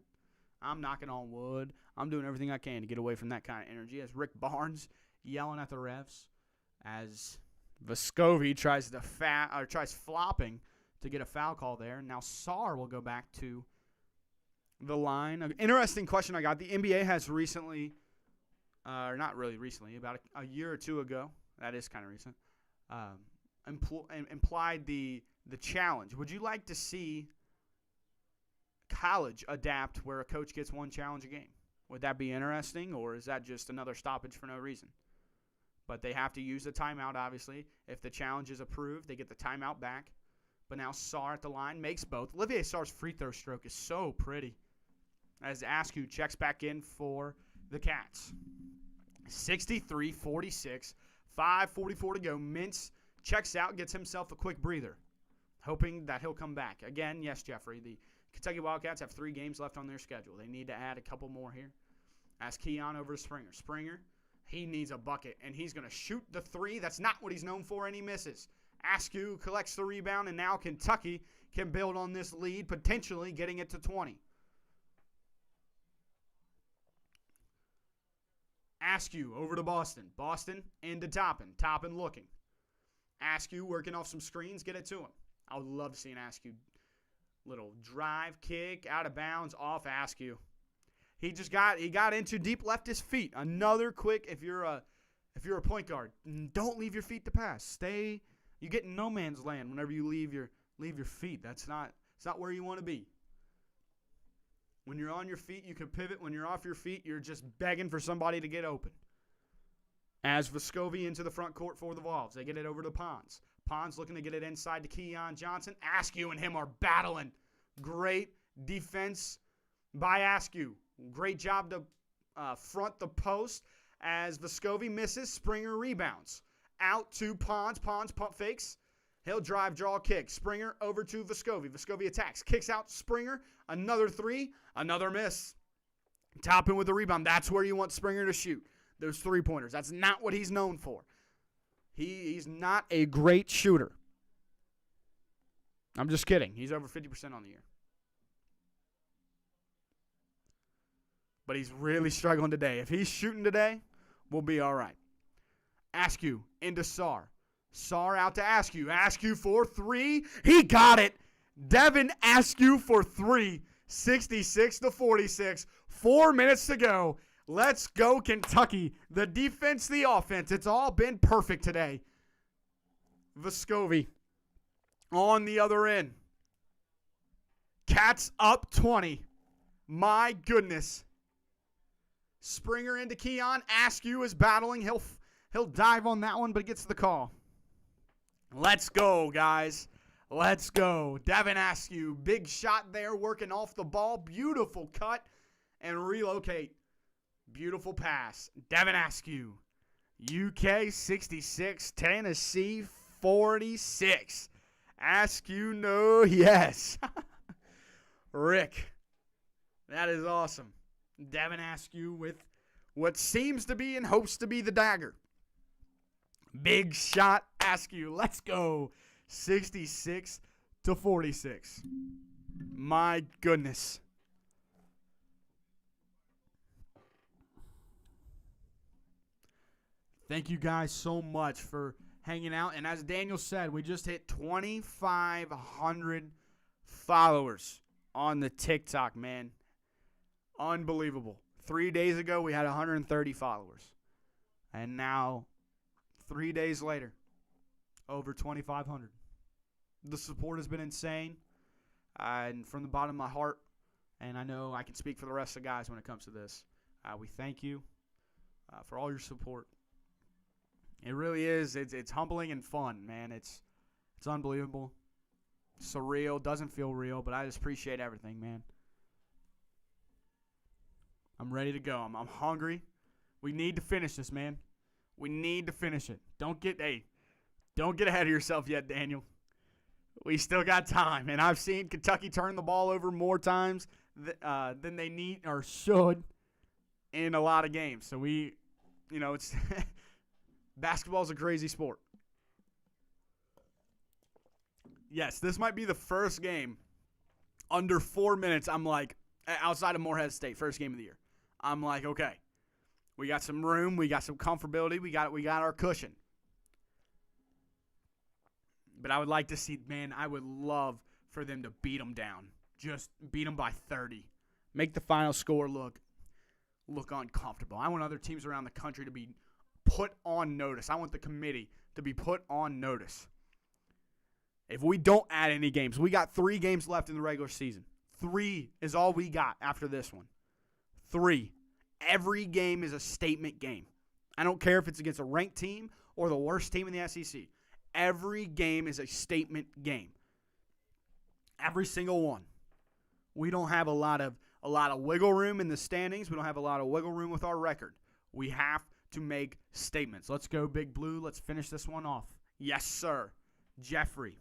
I'm knocking on wood. I'm doing everything I can to get away from that kind of energy. As Rick Barnes yelling at the refs, as Vescovi tries flopping to get a foul call there. Now Sarr will go back to the line. An interesting question I got. The NBA has recently, or not really recently, about a year or two ago, that is kind of recent, implied the challenge. Would you like to see college adapt where a coach gets one challenge a game? Would that be interesting, or is that just another stoppage for no reason? But they have to use the timeout, obviously. If the challenge is approved, they get the timeout back. But now Sarr at the line makes both. Olivier Sarr's free throw stroke is so pretty. As Askew checks back in for the Cats. 63-46, 5:44 to go. Mintz checks out, gets himself a quick breather, hoping that he'll come back. Again, yes, Jeffrey, the Kentucky Wildcats have 3 games left on their schedule. They need to add a couple more here. As Keon over to Springer. Springer, he needs a bucket, and he's going to shoot the 3. That's not what he's known for, and he misses. Askew collects the rebound, and now Kentucky can build on this lead, potentially getting it to 20. Askew over to Boston. Boston into Toppin. Toppin looking. Askew working off some screens, get it to him. I would love to see an Askew little drive kick out of bounds off Askew. He got in too deep, left his feet. Another quick, if you're a point guard, don't leave your feet to pass. Stay. You get in no man's land whenever you leave your feet. It's not where you want to be. When you're on your feet, you can pivot. When you're off your feet, you're just begging for somebody to get open. As Vescovi into the front court for the Vols. They get it over to Pons. Pons looking to get it inside to Keon Johnson. Askew and him are battling. Great defense by Askew. Great job to front the post as Vescovi misses. Springer rebounds. Out to Pons. Pons pump fakes. He'll drive, draw, kick. Springer over to Vescovi. Vescovi attacks. Kicks out Springer. Another 3. Another miss. Toppin with the rebound. That's where you want Springer to shoot. Those 3-pointers. That's not what he's known for. He's not a great shooter. I'm just kidding. He's over 50% on the year. But he's really struggling today. If he's shooting today, we'll be all right. Askew into Sarr. Sarr out to Askew. Askew for 3. He got it. Devin Askew for 3. 66-46. 4 minutes to go. Let's go, Kentucky. The defense, the offense. It's all been perfect today. Vescovi on the other end. Cats up 20. My goodness. Springer into Keon. Askew is battling. He'll dive on that one, but gets the call. Let's go, guys. Let's go. Devin Askew, big shot there, working off the ball. Beautiful cut and relocate. Beautiful pass. Devin Askew. UK 66, Tennessee 46. Askew, no, yes. Rick, that is awesome. Devin Askew with what seems to be and hopes to be the dagger. Big shot, Askew. Let's go. 66-46. My goodness. Thank you guys so much for hanging out. And as Daniel said, we just hit 2,500 followers on the TikTok, man. Unbelievable. 3 days ago, we had 130 followers. And now, 3 days later, over 2,500. The support has been insane. And from the bottom of my heart, and I know I can speak for the rest of the guys when it comes to this, we thank you for all your support. It really is. It's humbling and fun, man. It's unbelievable. Surreal. Doesn't feel real, but I just appreciate everything, man. I'm ready to go. I'm hungry. We need to finish this, man. We need to finish it. Don't get ahead of yourself yet, Daniel. We still got time, and I've seen Kentucky turn the ball over more times than they need or should in a lot of games. So it's basketball is a crazy sport. Yes, this might be the first game under 4 minutes. I'm like, outside of Morehead State, first game of the year. I'm like, okay, we got some room, we got some comfortability, we got our cushion. But I would like to see, man, I would love for them to beat them down. Just beat them by 30. Make the final score look uncomfortable. I want other teams around the country to be put on notice. I want the committee to be put on notice. If we don't add any games, we got 3 games left in the regular season. 3 is all we got after this one. 3. Every game is a statement game. I don't care if it's against a ranked team or the worst team in the SEC. Every game is a statement game. Every single one. We don't have a lot of wiggle room in the standings. We don't have a lot of wiggle room with our record. We have to make statements. Let's go, Big Blue. Let's finish this one off. Yes, sir. Jeffrey.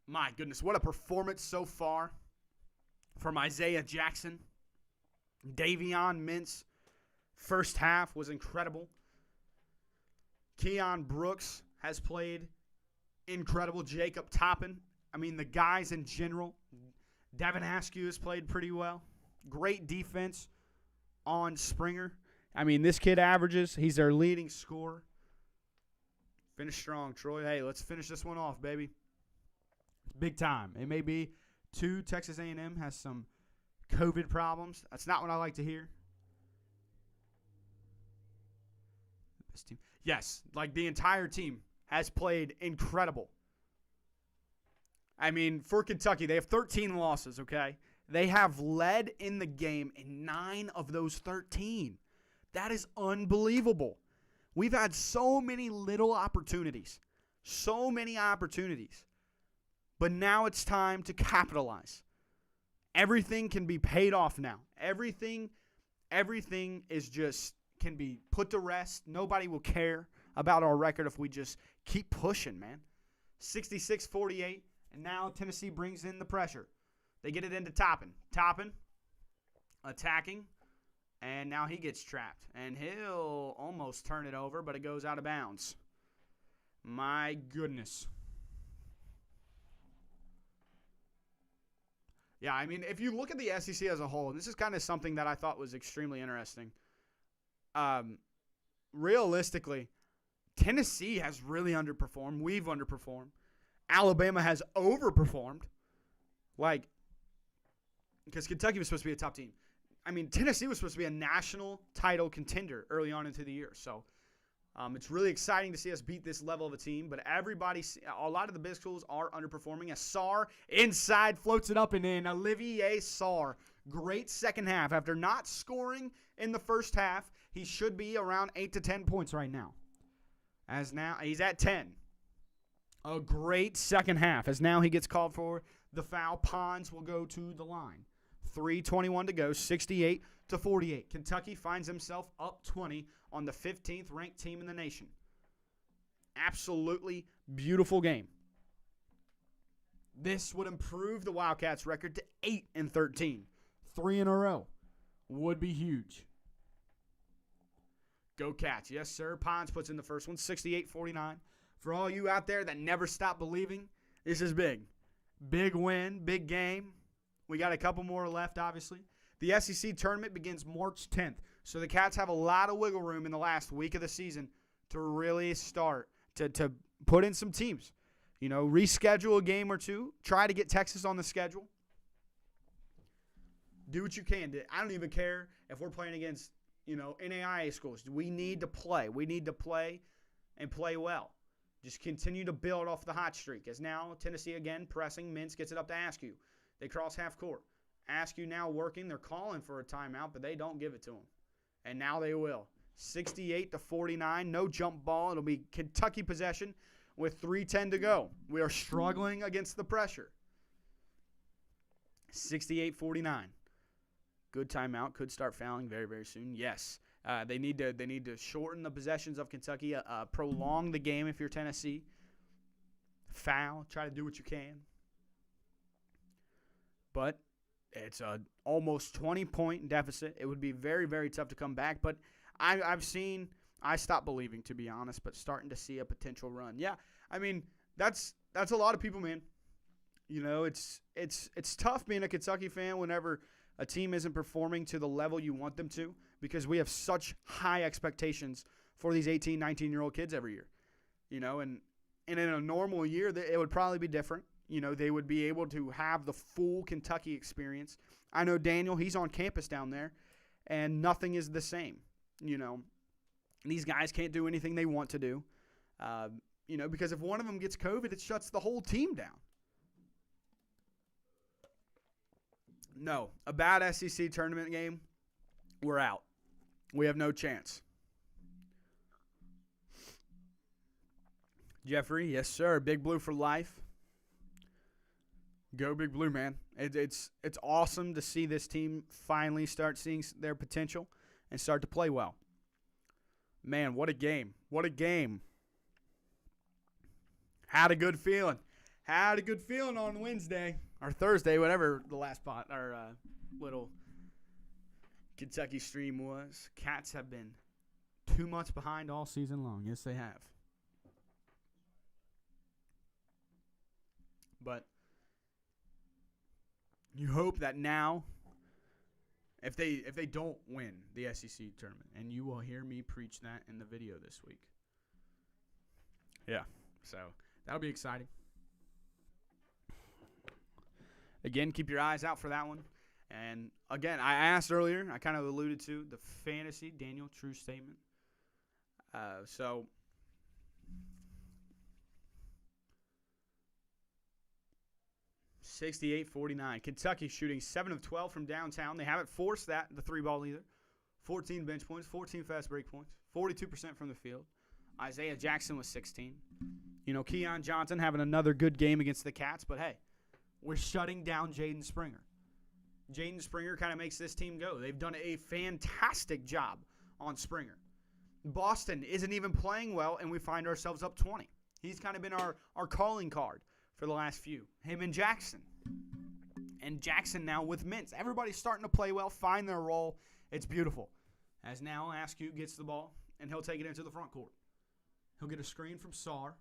My goodness, what a performance so far from Isaiah Jackson. Davion Mintz, first half was incredible. Keon Brooks has played incredible. Jacob Toppin. I mean, the guys in general. Devin Askew has played pretty well. Great defense on Springer. I mean, this kid averages. He's their leading scorer. Finish strong, Troy. Hey, let's finish this one off, baby. It's big time. It may be Texas A&M has some COVID problems. That's not what I like to hear. This team. Yes, like the entire team has played incredible. I mean, for Kentucky, they have 13 losses, okay? They have led in the game in 9 of those 13. That is unbelievable. We've had so many little opportunities. So many opportunities. But now it's time to capitalize. Everything can be paid off now. Everything is just can be put to rest. Nobody will care about our record if we just keep pushing, man. 66-48, and now Tennessee brings in the pressure. They get it into Toppin. Toppin attacking, and now he gets trapped. And he'll almost turn it over, but it goes out of bounds. My goodness. Yeah, I mean, if you look at the SEC as a whole, and this is kind of something that I thought was extremely interesting. Realistically, Tennessee has really underperformed. We've underperformed. Alabama has overperformed. Like, because Kentucky was supposed to be a top team. I mean, Tennessee was supposed to be a national title contender early on into the year. So, it's really exciting to see us beat this level of a team. But a lot of the big schools are underperforming. As Sarr inside floats it up and in. Olivier Sarr, great second half. After not scoring in the first half, he should be around 8 to 10 points right now. As now, he's at 10. A great second half. As now he gets called for the foul. Pons will go to the line. 3:21 to go, 68-48. Kentucky finds himself up 20 on the 15th ranked team in the nation. Absolutely beautiful game. This would improve the Wildcats' record to 8-13. 3 in a row would be huge. Go Cats. Yes, sir. Pons puts in the first one, 68-49. For all you out there that never stop believing, this is big. Big win, big game. We got a couple more left, obviously. The SEC tournament begins March 10th, so the Cats have a lot of wiggle room in the last week of the season to really start, to put in some teams. You know, reschedule a game or two. Try to get Texas on the schedule. Do what you can. I don't even care if we're playing against, NAIA schools. We need to play. We need to play and play well. Just continue to build off the hot streak. As now Tennessee again pressing. Mintz gets it up to Askew. They cross half court. Askew now working. They're calling for a timeout, but they don't give it to him. And now they will. 68-49. No jump ball. It'll be Kentucky possession with 3:10 to go. We are struggling against the pressure. 68-49. Good timeout. Could start fouling very, very soon. Yes. They need to shorten the possessions of Kentucky, prolong the game if you're Tennessee. Foul. Try to do what you can. But it's a almost 20-point deficit. It would be very, very tough to come back. But I've seen I stopped believing, to be honest, but starting to see a potential run. Yeah, I mean, that's a lot of people, man. You know, it's tough being a Kentucky fan whenever a team isn't performing to the level you want them to, because we have such high expectations for these 18, 19-year-old kids every year. You know, and in a normal year, it would probably be different. You know, they would be able to have the full Kentucky experience. I know Daniel, he's on campus down there, and nothing is the same. You know, these guys can't do anything they want to do. You know, because if one of them gets COVID, it shuts the whole team down. No, a bad SEC tournament game, we're out. We have no chance. Jeffrey, yes, sir. Big Blue for life. Go Big Blue, man. It's awesome to see this team finally start seeing their potential and start to play well. Man, what a game. What a game. Had a good feeling. Had a good feeling on Wednesday. Or Thursday, whatever the last little Kentucky stream was. Cats have been 2 months behind all season long. Yes, they have. But you hope that now, if they don't win the SEC tournament, and you will hear me preach that in the video this week. Yeah, so that'll be exciting. Again, keep your eyes out for that one. And again, I asked earlier, I kind of alluded to the fantasy, Daniel, true statement. So 68-49. Kentucky shooting 7 of 12 from downtown. They haven't forced the 3-ball either. 14 bench points, 14 fast break points, 42% from the field. Isaiah Jackson was 16. You know, Keon Johnson having another good game against the Cats, but hey, we're shutting down Jaden Springer. Jaden Springer kind of makes this team go. They've done a fantastic job on Springer. Boston isn't even playing well, and we find ourselves up 20. He's kind of been our calling card for the last few. Him and Jackson. And Jackson now with Mintz. Everybody's starting to play well, find their role. It's beautiful. As now Askew gets the ball, and he'll take it into the front court. He'll get a screen from Sarr.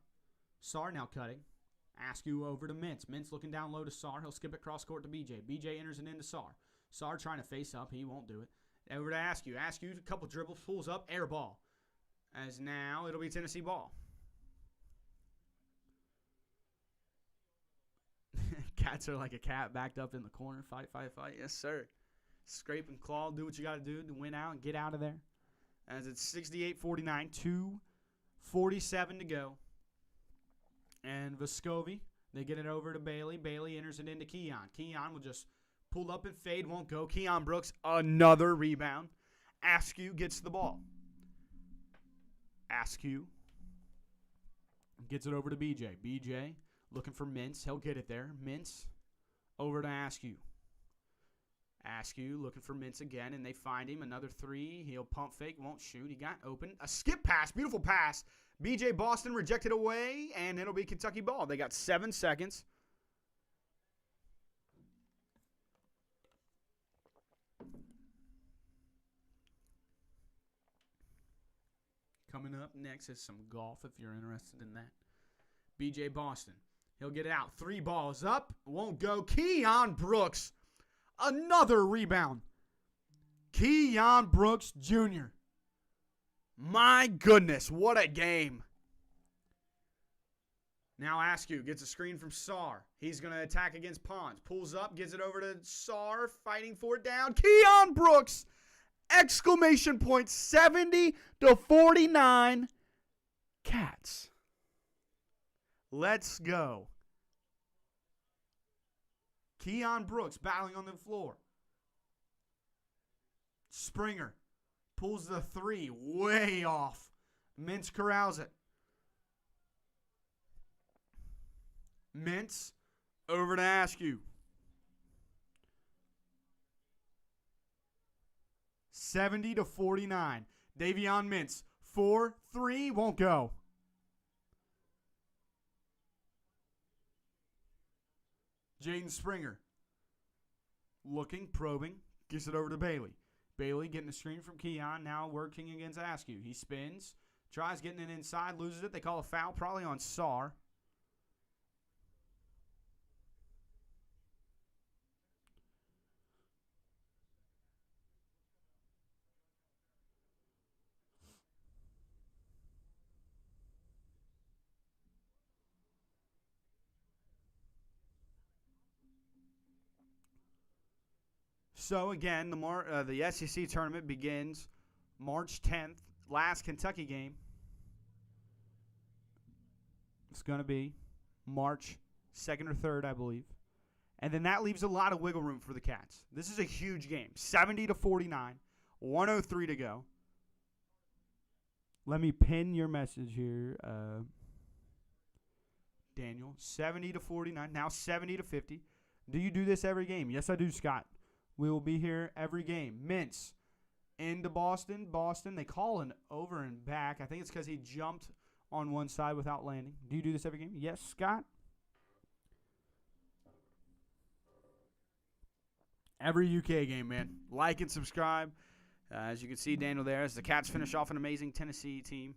Sarr now cutting. Askew over to Mintz. Mintz looking down low to Sarr. He'll skip it cross court to BJ. BJ enters it into Sarr. Sarr trying to face up. He won't do it. Over to Askew. Askew, a couple dribbles, pulls up, air ball. As now it'll be Tennessee ball. Cats are like a cat backed up in the corner. Fight, fight, fight. Yes, sir. Scrape and claw. Do what you got to do to win out and get out of there. As it's 68-49. 2:47 to go. And Vescovi, they get it over to Bailey. Bailey enters it into Keon. Keon will just pull up and fade. Won't go. Keon Brooks, another rebound. Askew gets the ball. Askew gets it over to BJ. BJ looking for Mintz. He'll get it there. Mintz over to Askew. Askew looking for Mintz again, and they find him. Another three. He'll pump fake. Won't shoot. He got open. A skip pass. Beautiful pass. BJ Boston rejected away, and it'll be Kentucky ball. They got 7 seconds. Coming up next is some golf if you're interested in that. BJ Boston. He'll get it out. 3 balls up. Won't go. Keon Brooks. Another rebound. Keon Brooks Jr. My goodness, what a game. Now Askew gets a screen from Sarr. He's going to attack against Pons. Pulls up, gives it over to Sarr, fighting for it down. Keon Brooks! Exclamation point, 70-49. Cats. Let's go. Keon Brooks battling on the floor. Springer pulls the 3 way off. Mintz corrals it. Mintz over to Askew. 70-49. Davion Mintz. 4-3 won't go. Jaden Springer. Looking, probing. Gets it over to Bailey. Bailey getting the screen from Keon, now working against Askew. He spins, tries getting it inside, loses it. They call a foul, probably on Sar. So, again, the SEC tournament begins March 10th. Last Kentucky game. It's going to be March 2nd or 3rd, I believe. And then that leaves a lot of wiggle room for the Cats. This is a huge game. 70-49, 103 to go. Let me pin your message here, Daniel. 70-49, now 70-50. Do you do this every game? Yes, I do, Scott. We will be here every game. Mintz into Boston. Boston, they call an over and back. I think it's because he jumped on one side without landing. Do you do this every game? Yes, Scott. Every UK game, man. Like and subscribe. As you can see, Daniel there, as the Cats finish off an amazing Tennessee team.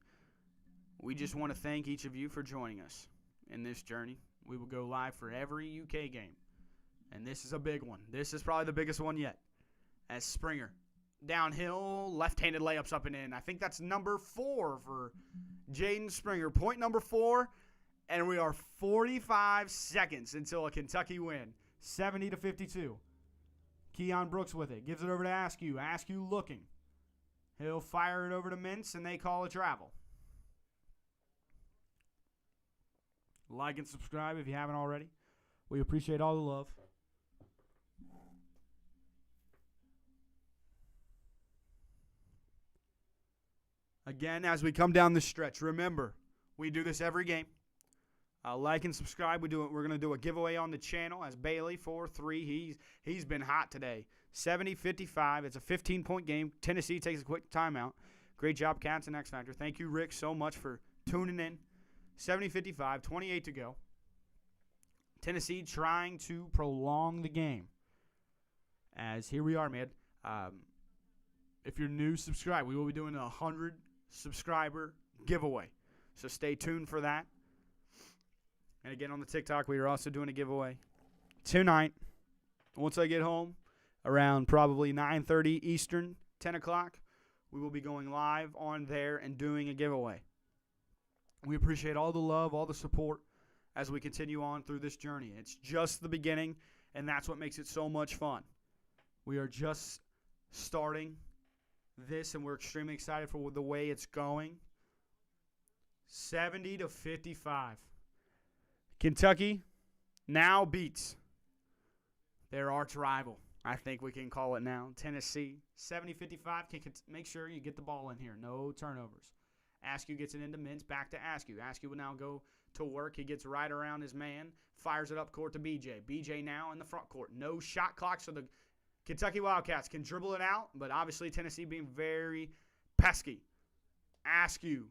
We just want to thank each of you for joining us in this journey. We will go live for every UK game. And this is a big one. This is probably the biggest one yet. As Springer, downhill, left-handed layups up and in. I think that's number 4 for Jaden Springer. Point number 4, and we are 45 seconds until a Kentucky win. 70-52. Keon Brooks with it. Gives it over to Askew. Askew looking. He'll fire it over to Mintz, and they call a travel. Like and subscribe if you haven't already. We appreciate all the love. Again, as we come down the stretch, remember, we do this every game. Like and subscribe. We're going to do a giveaway on the channel as Bailey 4-3. He's been hot today. 70-55. It's a 15-point game. Tennessee takes a quick timeout. Great job, Cats and X Factor. Thank you, Rick, so much for tuning in. 70-55, 28 to go. Tennessee trying to prolong the game. As here we are, man. If you're new, subscribe. We will be doing a 100 subscriber giveaway. So stay tuned for that. And again, on the TikTok, we are also doing a giveaway tonight. Once I get home, around probably 9:30 Eastern, 10 o'clock, we will be going live on there and doing a giveaway. We appreciate all the love, all the support as we continue on through this journey. It's just the beginning, and that's what makes it so much fun. We are just starting this, and we're extremely excited for the way it's going. 70-55. Kentucky now beats their arch rival. I think we can call it now. Tennessee, 70-55. Make sure you get the ball in here. No turnovers. Askew gets it into Mintz. Back to Askew. Askew will now go to work. He gets right around his man. Fires it up court to BJ. BJ now in the front court. No shot clock, so the Kentucky Wildcats can dribble it out, but obviously Tennessee being very pesky. Askew.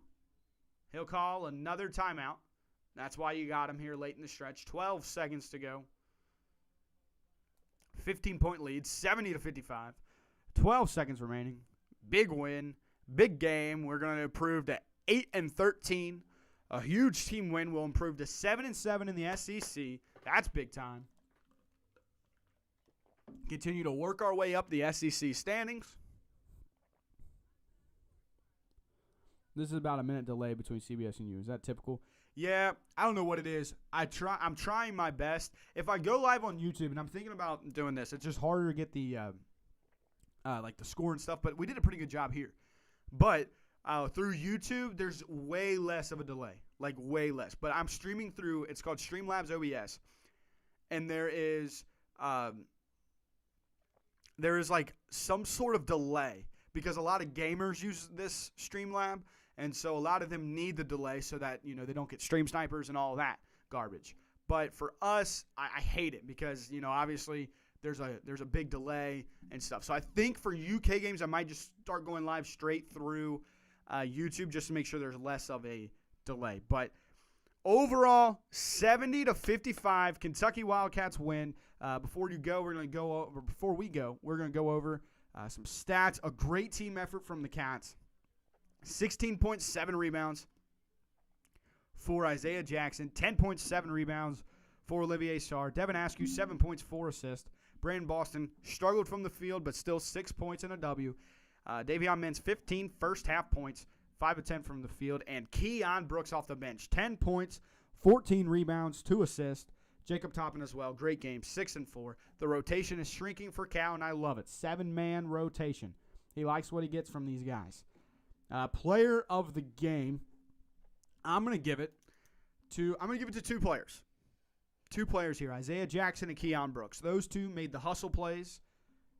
He'll call another timeout. That's why you got him here late in the stretch. 12 seconds to go. 15-point lead, 70-55. 12 seconds remaining. Big win, big game. We're going to improve to 8-13. A huge team win will improve to 7-7 in the SEC. That's big time. Continue to work our way up the SEC standings. This is about a minute delay between CBS and you. Is that typical? Yeah, I don't know what it is. I'm trying my best. If I go live on YouTube, and I'm thinking about doing this, it's just harder to get the like the score and stuff. But we did a pretty good job here. But through YouTube, there's way less of a delay, like way less. But I'm streaming through. It's called Streamlabs OBS, and there is like some sort of delay because a lot of gamers use this Streamlab. And so a lot of them need the delay so that, they don't get stream snipers and all that garbage. But for us, I hate it because, obviously there's a big delay and stuff. So I think for UK games, I might just start going live straight through YouTube just to make sure there's less of a delay. But overall, 70-55, Kentucky Wildcats win. Before we go, we're going to go over Some stats, a great team effort from the Cats. 16.7 rebounds for Isaiah Jackson. 10.7 rebounds for Olivier Sarr. Devin Askew, 7 points, 4 assists. Brandon Boston struggled from the field, but still 6 points and a W. Davion Mintz, 15 first-half points, 5 of 10 from the field. And Keon Brooks off the bench, 10 points, 14 rebounds, 2 assists. Jacob Toppin as well. Great game, 6 and 4. The rotation is shrinking for Cal, and I love it. 7-man rotation. He likes what he gets from these guys. Player of the game, I'm going to give it to two players. Two players here, Isaiah Jackson and Keon Brooks. Those two made the hustle plays.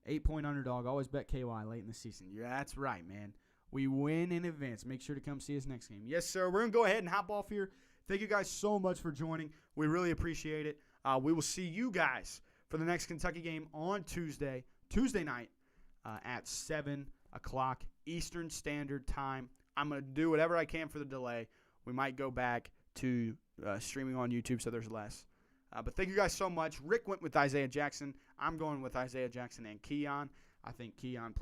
8-point underdog. Always bet KY late in the season. Yeah, that's right, man. We win in advance. Make sure to come see us next game. Yes, sir. We're going to go ahead and hop off here. Thank you guys so much for joining. We really appreciate it. We will see you guys for the next Kentucky game on Tuesday night at 7 o'clock Eastern Standard Time. I'm going to do whatever I can for the delay. We might go back to streaming on YouTube so there's less. But thank you guys so much. Rick went with Isaiah Jackson. I'm going with Isaiah Jackson and Keon. I think Keon played